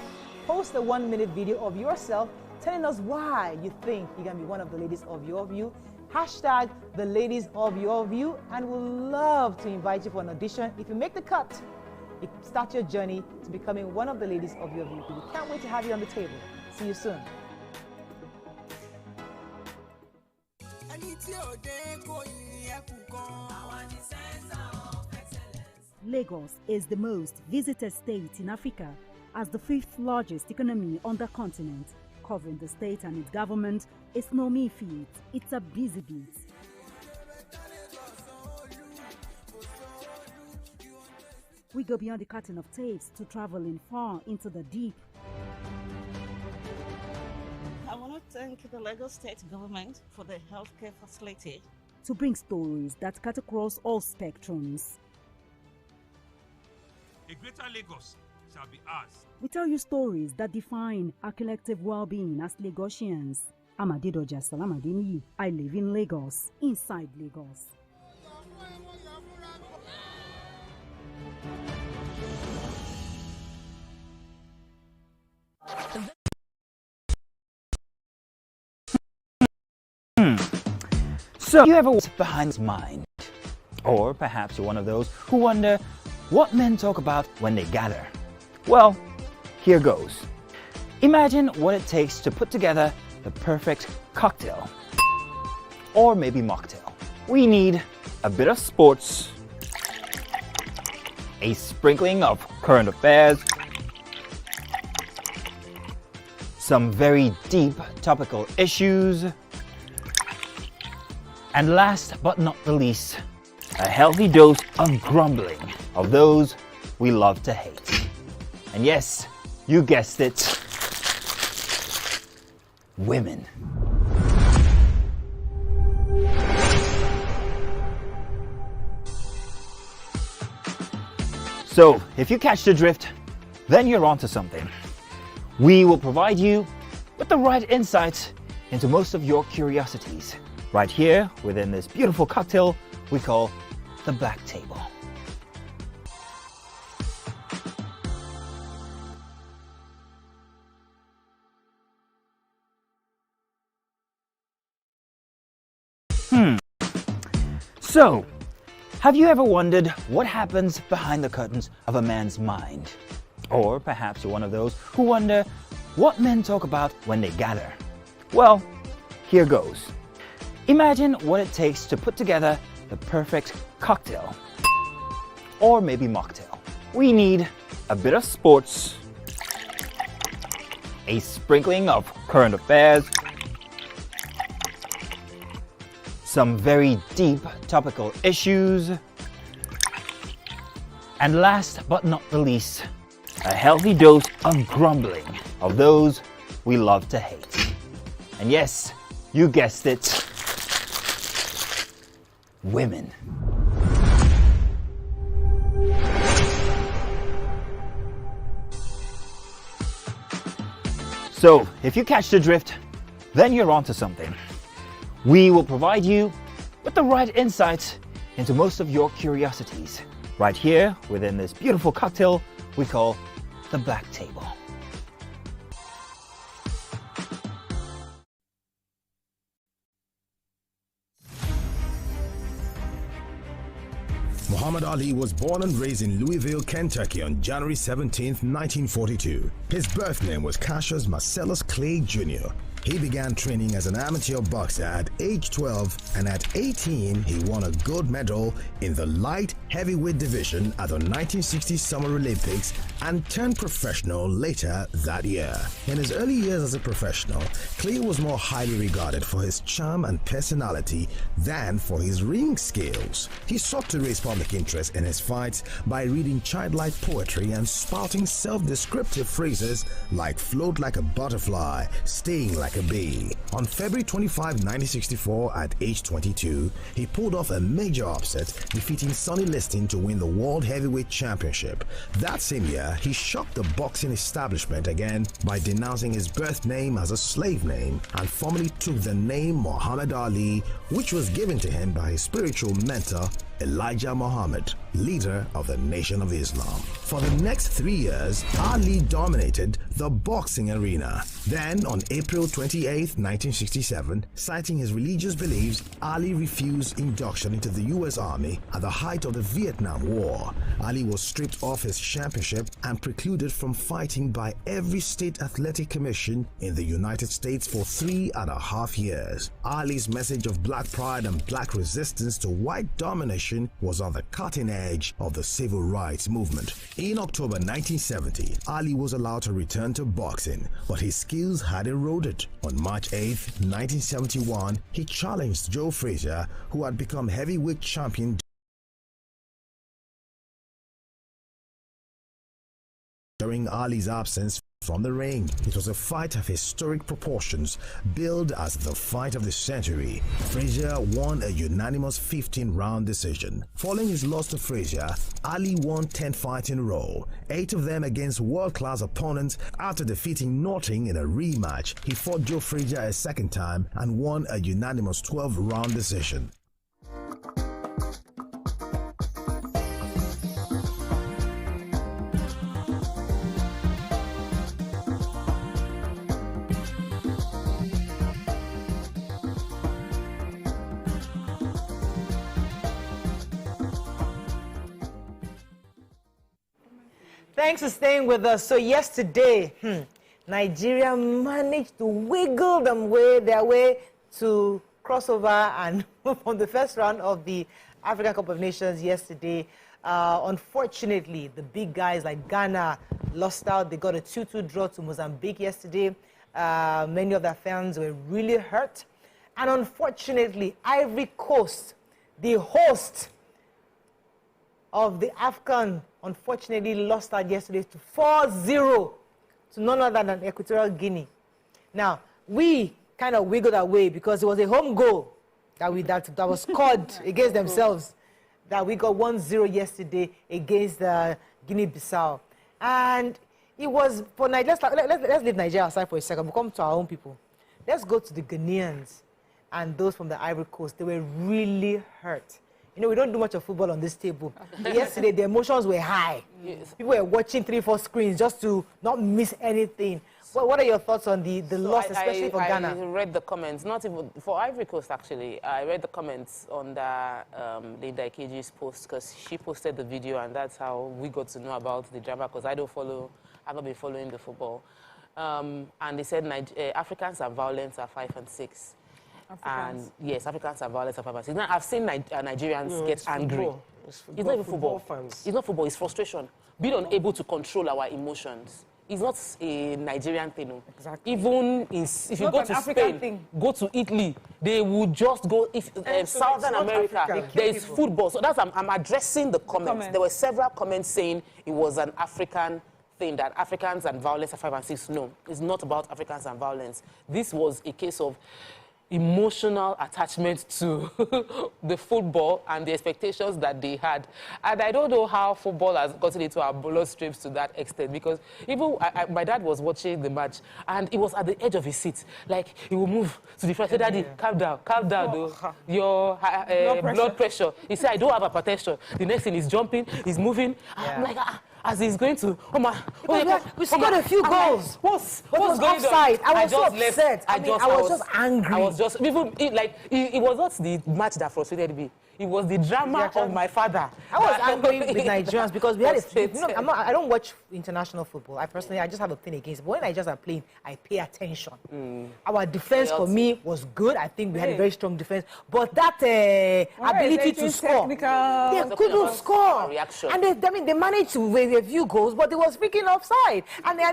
post a 1-minute video of yourself telling us why you think you can be one of the ladies of Your View. Hashtag the ladies of your view, and we'll love to invite you for an audition. If you make the cut, you start your journey to becoming one of the ladies of your view. We can't wait to have you on the table. See you soon. Lagos is the most visited state in Africa as the 5th largest economy on the continent. Covering the state and its government is no mere feat, it's a busy beat. We go beyond the curtain of tapes to travel in far into the deep. I want to thank the Lagos State government for the healthcare facility. To bring stories that cut across all spectrums. A greater Lagos shall be ours. We tell you stories that define our collective well-being as Lagosians. I'm Adedoja Salamadini. I live in Lagos, inside Lagos. So, you ever what's behind his mind? Or perhaps you're one of those who wonder what men talk about when they gather. Well, here goes. Imagine what it takes to put together the perfect cocktail. Or maybe mocktail. We need a bit of sports, a sprinkling of current affairs, some very deep topical issues, and last but not the least, a healthy dose of grumbling of those we love to hate. And yes, you guessed it, women. So, if you catch the drift, then you're onto something. We will provide you with the right insights into most of your curiosities, right here within this beautiful cocktail we call the Black Table. So, have you ever wondered what happens behind the curtains of a man's mind? Or perhaps you're one of those who wonder what men talk about when they gather. Well, here goes. Imagine what it takes to put together the perfect cocktail. Or maybe mocktail. We need a bit of sports, a sprinkling of current affairs, some very deep topical issues, and last but not the least, a healthy dose of grumbling of those we love to hate. And yes, you guessed it, women. So, if you catch the drift, then you're onto something. We will provide you with the right insights into most of your curiosities, right here within this beautiful cocktail we call the Black Table. Muhammad Ali was born and raised in Louisville, Kentucky on January 17, 1942. His birth name was Cassius Marcellus Clay Jr. He began training as an amateur boxer at age 12, and at 18 he won a gold medal in the light heavyweight division at the 1960 Summer Olympics and turned professional later that year. In his early years as a professional, Clay was more highly regarded for his charm and personality than for his ring skills. He sought to raise public interest in his fights by reading childlike poetry and spouting self-descriptive phrases like float like a butterfly, sting like a bee. On February 25, 1964, at age 22, he pulled off a major upset, defeating Sonny Liston to win the World Heavyweight Championship. That same year, he shocked the boxing establishment again by denouncing his birth name as a slave name and formally took the name Muhammad Ali, which was given to him by his spiritual mentor Elijah Muhammad, leader of the Nation of Islam. For the next 3 years, Ali dominated the boxing arena. Then, on April 28, 1967, citing his religious beliefs, Ali refused induction into the U.S. Army at the height of the Vietnam War. Ali was stripped off his championship and precluded from fighting by every state athletic commission in the United States for 3.5 years. Ali's message of black pride and black resistance to white domination was on the cutting edge of the civil rights movement. In October 1970, Ali was allowed to return to boxing, but his skills had eroded. On March 8, 1971, he challenged Joe Frazier, who had become heavyweight champion during Ali's absence from the ring. It was a fight of historic proportions, billed as the fight of the century. Frazier won a unanimous 15-round decision. Following his loss to Frazier, Ali won 10 fights in a row, 8 of them against world-class opponents. After defeating Notting in a rematch, he fought Joe Frazier a second time and won a unanimous 12-round decision. Thanks for staying with us. So yesterday, Nigeria managed to wiggle their way to crossover and move on the first round of the African Cup of Nations yesterday. Unfortunately, the big guys like Ghana lost out. They got a 2-2 draw to Mozambique yesterday. Many of their fans were really hurt. And unfortunately, Ivory Coast, the host of the AFCON, unfortunately lost out yesterday to 4-0 to none other than Equatorial Guinea. Now, we kind of wiggled away because it was a home goal that was scored against themselves, that we got 1-0 yesterday against Guinea-Bissau. And it was for Nigeria. Let's leave Nigeria aside for a second. We'll come to our own people. Let's go to the Ghanaians and those from the Ivory Coast. They were really hurt. You know, we don't do much of football on this table. Yesterday, the emotions were high. Yes. People were watching 3-4 screens just to not miss anything. Well, what are your thoughts on the loss, especially for Ghana? I read the comments, not even for Ivory Coast, actually. I read the comments on Linda Ikeji's post because she posted the video, and that's how we got to know about the drama, because I've not been following the football. And they said Africans and violence are 5 and 6. Africans. And yes, Africans are violent. Now, I've seen Nigerians get angry. It's not even football. It's not football, it's frustration. Being unable to control our emotions. It's not a Nigerian thing. Exactly. Even if you go to Spain, go to Italy, they would just go. Southern America, there is football. So that's I'm addressing the comments. There were several comments saying it was an African thing, that Africans and violence are 5 and 6. No, it's not about Africans and violence. This was a case of emotional attachment to the football and the expectations that they had. And I don't know how football has gotten into our bloodstreams to that extent, because even my dad was watching the match and he was at the edge of his seat. Like, he will move to the front, say, Daddy, calm down, though. Your blood pressure. He said, I don't have hypertension. The next thing, he's jumping, he's moving. I'm like, as he's going to, we scored a few goals. What's going offside? On? I was so upset. I was just angry. I was just, it was not the match that frustrated me. It was the drama of my father. I was angry with Nigerians because we had I don't watch international football. I just have a thing against it. But when Nigerians are playing, I pay attention. Our defense for me was good. I think we had a very strong defense. But that ability to score, they couldn't score. And they managed to win a few goals, but it was freaking offside. And I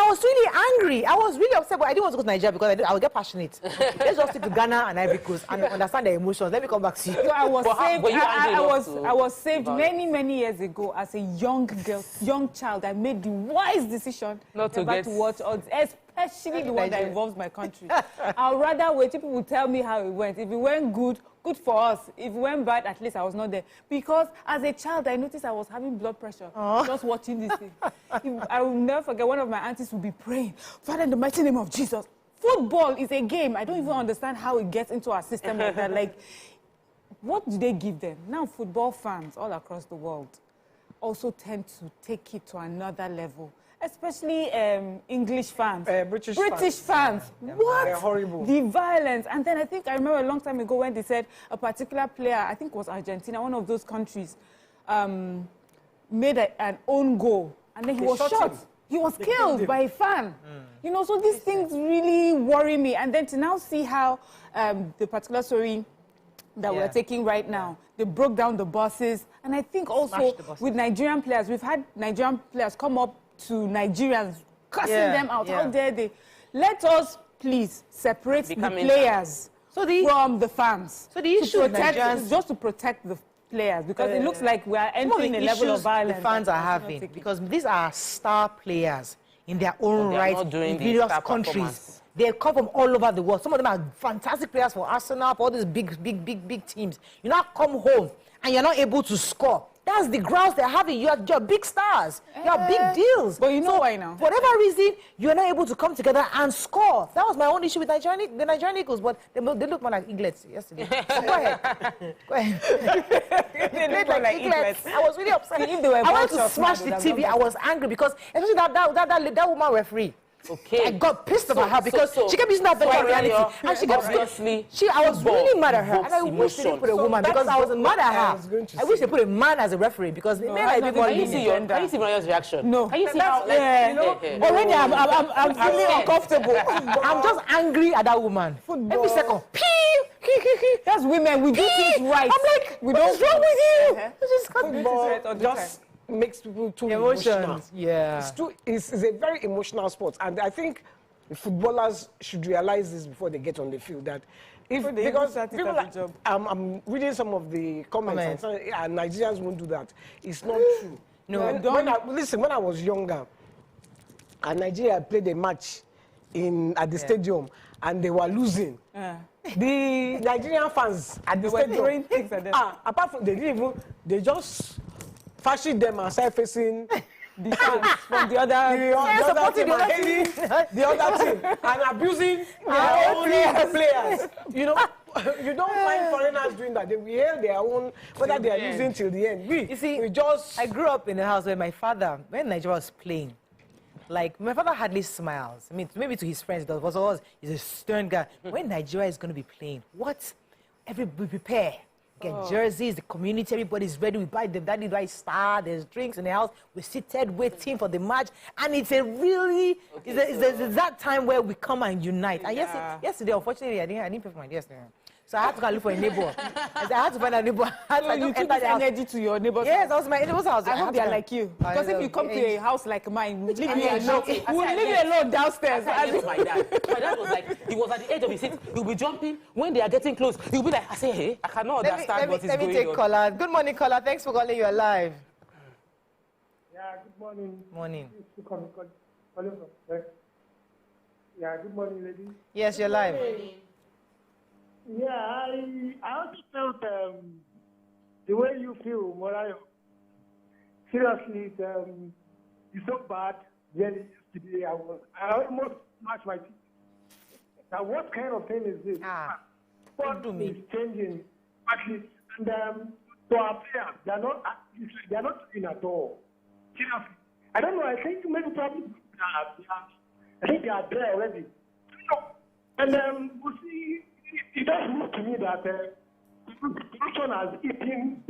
was really angry. I was really upset, but I didn't want to go to Nigeria because I would get passionate. Let's just stick to Ghana and Ivory Coast and understand their emotions. Let me come back to you. I was saved many years ago as a young child. I made the wise decision not to watch odds, especially the one that involves my country. I'd rather wait. People will tell me how it went. If it went good for us. If it went bad, at least I was not there. Because as a child, I noticed I was having blood pressure just watching this thing. I will never forget, one of my aunties would be praying, Father, in the mighty name of Jesus. Football is a game. I don't even understand how it gets into our system like that. Like, what do they give them? Now, football fans all across the world also tend to take it to another level, especially English fans. British fans. What? They're horrible. The violence. And then I think I remember a long time ago when they said a particular player, I think it was Argentina, one of those countries, made an own goal. And then he was shot. He was killed by a fan. You know, so these things really worry me. And then to now see how the particular story that we're taking right now, they broke down the buses. And I think also with Nigerian players, we've had Nigerian players come up to Nigerians, cussing them out. How dare they? Let us please separate the players from the fans. So the issue with Nigerians, just to protect the players, because it looks like we are entering a level of violence the fans are having, because these are star players in their own right in various countries. They come from all over the world. Some of them are fantastic players for Arsenal, for all these big teams. You now come home and you're not able to score. That's the grounds they're having. You're big stars. You're big deals. But you know why now? For whatever reason, you're not able to come together and score. That was my own issue with the Nigerian Eagles, but they look more like eaglets yesterday. So go ahead. Go ahead. They look like eaglets. I was really upset. I wanted to smash the TV. I was angry because, especially that woman referee. Okay. I got pissed about her because she kept using that virtual reality. And she kept I was really mad at her. And I wish they didn't put a woman because I was mad at her. I wish they put a man as a referee because it made her a bit more lenient. Can you see Maria's reaction? No. Can you see how, already I'm feeling uncomfortable. I'm just angry at that woman. Every second. That's women. We do things right. I'm like, what is wrong with you? Football just makes people too emotional. Yeah. It's a very emotional sport, and I think the footballers should realize this before they get on the field. That because people I'm reading some of the comments and Nigerians won't do that. It's not true. No, when I was younger, and Nigeria played a match at the stadium, and they were losing. The Nigerian fans at the stadium, throwing things at them. Apart from they just fashion them and start facing the fans from the other team and abusing their own players. You know, you don't find foreigners doing that. They will hear their own, whether they are losing till the end. I grew up in a house where my father, when Nigeria was playing, like, my father hardly smiles. I mean, maybe to his friends, he's a stern guy. When Nigeria is going to be playing, we prepare. Get jerseys, the community, everybody's ready. We buy the daddy buy star, there's drinks in the house. We're seated waiting for the match. And it's a really, it's that time where we come and unite. And yesterday, unfortunately, I didn't pay for my yesterday. So I had to go look for a neighbor. I had to find a neighbor. So you took this energy to your neighbor's house? Yes, that was my neighbor's house. I hope they are like you. Because if you come to a house like mine, we'll leave you alone downstairs. My dad was like, he was at the edge of his seat. He'll be jumping. When they are getting close, he'll be like, I say, hey, I cannot understand what is going on. Let me take caller. Good morning, caller. Thanks for calling. You're live. Yeah, good morning. Morning. Yeah, good morning, ladies. Yes, you're live. Yeah, I also felt the way you feel, Morayo. Seriously, it's so bad. Yesterday, I almost smashed my teeth. Now, what kind of thing is this? What is changing? At least, and to our players, they're not doing at all. Seriously, I don't know. I think maybe probably I think they are there already. And we see. It does look to me that corruption has eaten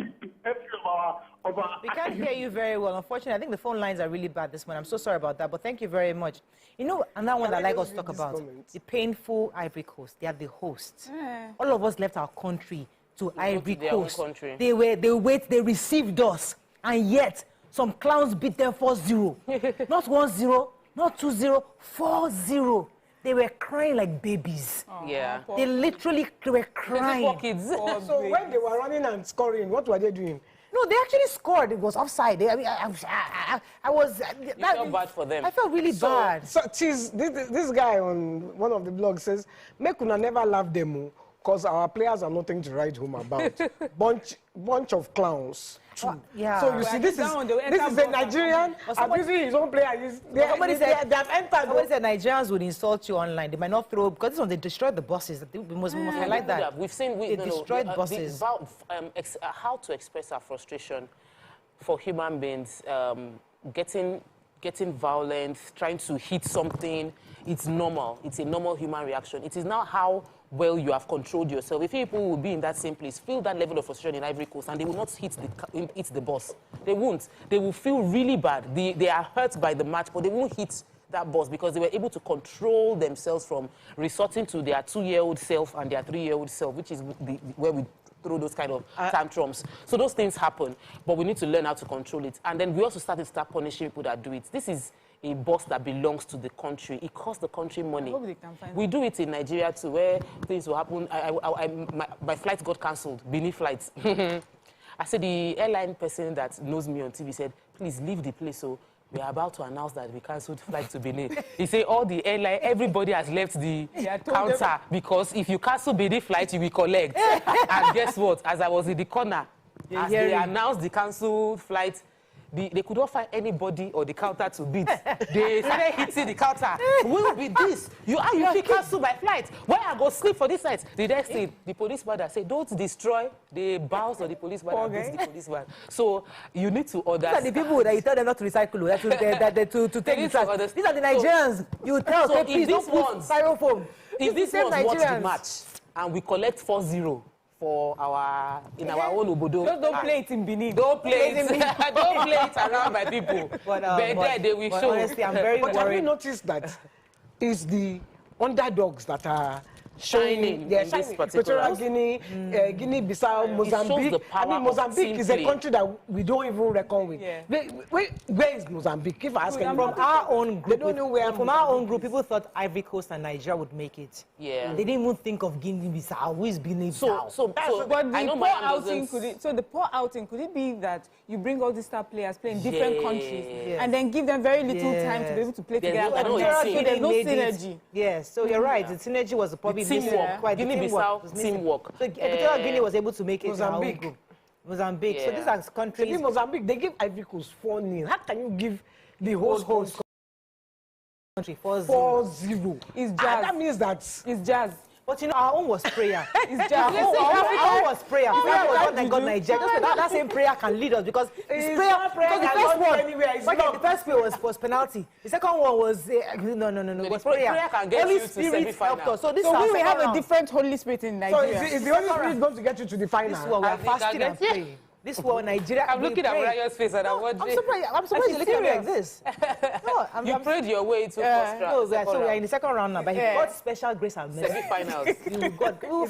every of our We can't hear you very well. Unfortunately, I think the phone lines are really bad this morning. I'm so sorry about that, but thank you very much. You know, another one that I like us to talk about, the painful Ivory Coast. They are the hosts. All of us left our country to Ivory Coast. They received us, and yet some clowns beat them 4-0. Not 1-0, not 2-0, 4-0. They were crying like babies. Yeah. They literally were crying. So when they were running and scoring, what were they doing? No, they actually scored. It was offside. I was... You felt bad for them. I felt really bad. So this guy on one of the blogs says, make una never laugh them. because our players are nothing to write home about. bunch of clowns. Yeah. So you see, this is a Nigerian abusing his own player. Somebody said Nigerians would insult you online. They might not throw, because this one they destroyed the buses. We must highlight that. We've seen they destroyed buses. How to express our frustration for human beings, getting violent, trying to hit something. It's normal. It's a normal human reaction. It is now how well you have controlled yourself. If people will be in that same place, feel that level of frustration in Ivory Coast, and they will not hit the boss. They won't. They will feel really bad. They are hurt by the match, but they won't hit that boss because they were able to control themselves from resorting to their 2-year-old self and their 3-year-old self, which is where we throw those kind of tantrums. So those things happen, but we need to learn how to control it. And then we also start punishing people that do it. This is a bus that belongs to the country. It costs the country money. We do it in Nigeria too, where things will happen. My flight got cancelled, Benin flights. I said, the airline person that knows me on TV said, please leave the place. So we are about to announce that we cancelled flight to Benin. He said, all the airline, everybody has left the counter because if you cancel Benin flight, you will collect. And guess what? As I was in the corner, as they announced the cancelled flight, they could not find anybody or the counter to beat. They started hitting the counter. Will be this? You cancel my flight. Why I go sleep for this night? The next thing, the policeman said, don't destroy the bowels of the policeman and beat the policeman. So you need to order. These are the people that you tell them not to recycle, to take the trash. These are the Nigerians. So, you tell them, please don't put styrofoam. If this ones watch the match and we collect 4-0, for our own obodo. Just don't play it in Benin. Don't play it. Don't play it around my people. But they will show. Honestly, I'm very worried. Have you noticed that it's the underdogs that are shining? They're shining. Equatorial Guinea, Guinea-Bissau, Mozambique. I mean, Mozambique is a country that we don't even reckon with. Yeah. Where is Mozambique? If I ask them, from our own group, they don't know where. From our own group, people thought Ivory Coast and Nigeria would make it. Yeah. They didn't even think of Guinea-Bissau. Who is Guinea-Bissau? But the poor outing, could it be that you bring all these star players playing different countries and then give them very little time to be able to play together? There's no synergy. Yes, so you're right. The synergy was probably teamwork. Guinea-Bissau, teamwork. So Equatorial Guinea was able to make it Mozambique. in our group. Mozambique. So these are countries. Mozambique, they give Ivory Coast 4-0. How can you give the host country 4-0? It's jazz. That means that it's jazz. But you know, our own was prayer. It's just our own was prayer. Prayer was what got Nigeria. That same prayer can lead us because it's prayer. Because the first one, the first prayer was penalty. The second one was no. It was prayer. Prayer can get Holy you to semi-final. So we have a different Holy Spirit in Nigeria. So is the Holy Spirit going to get you to the final? This is what we are fasting and praying. This was Nigeria. I'm looking at Mariah's face and I'm wondering. I'm surprised you're looking at me like this. No, you prayed your way to first round. No, so we are in the second round now, but he got special grace and mercy. Semi-finals. You got on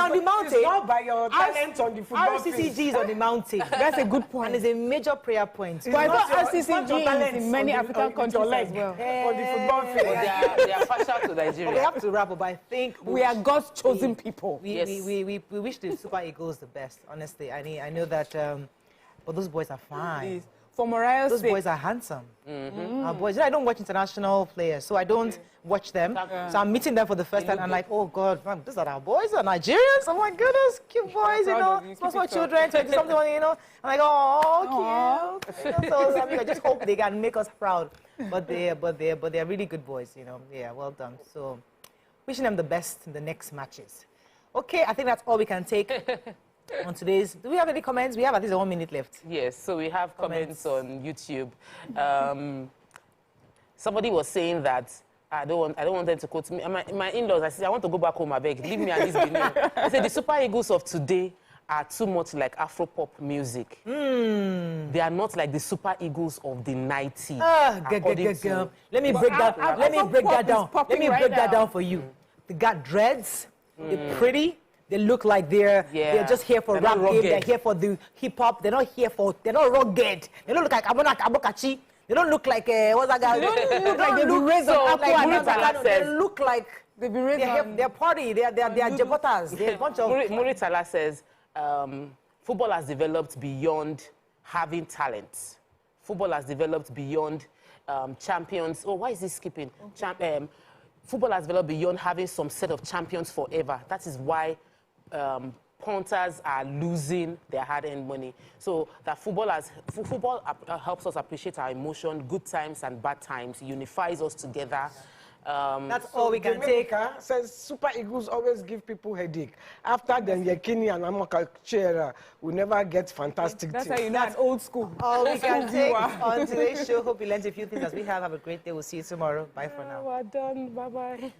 the mountain. It's not by your talent on the football field. RCCG is on the mountain. That's a good point. And it's a major prayer point. But I thought RCCG is in many African countries as well. On the football field. They are partial to Nigeria. We have to wrap up. I think we are God's chosen people. We wish the Super Eagles the best. Honestly, I know that. But those boys are fine. For Mariah's those boys are handsome. Our boys. I don't watch international players, so I don't watch them. So I'm meeting them for the first time. I'm like, oh God, man, these are our boys, are Nigerians. Oh my goodness, cute boys, small children, 20-something, I'm like, oh, cute. So I just hope they can make us proud. But they're really good boys, Yeah, well done. So wishing them the best in the next matches. Okay, I think that's all we can take. On today's, do we have any comments? We have at least 1 minute left. Yes, so we have comments on YouTube. Somebody was saying that I don't want them to quote me. My in-laws, I said, I want to go back home, I beg. Leave me at this Benin. I said, the Super Eagles of today are too much like Afro-pop music. They are not like the Super Eagles of the 90s. Let me break that down for you. They got dreads, they're pretty. They look like they're just here for rap game. They're here for the hip hop. They're not rugged. They don't look like Abokachi. They don't look like what's that guy? They don't look like they look like they're party. They're jabotas. They're a bunch of. Muritala says football has developed beyond having talent. Football has developed beyond champions. Oh, why is this skipping? Football has developed beyond having some set of champions forever. That is why punters are losing their hard-earned money. So that football helps us appreciate our emotion, good times and bad times, unifies us together. That's all we can take. Says Super Eagles always give people headache. After them, Yekini and Amaka chair, we never get fantastic That's teams. how you know it's old school. All we can take on today's show. Hope you learned a few things as we have. Have a great day. We'll see you tomorrow. Bye for now. We're done. Bye-bye.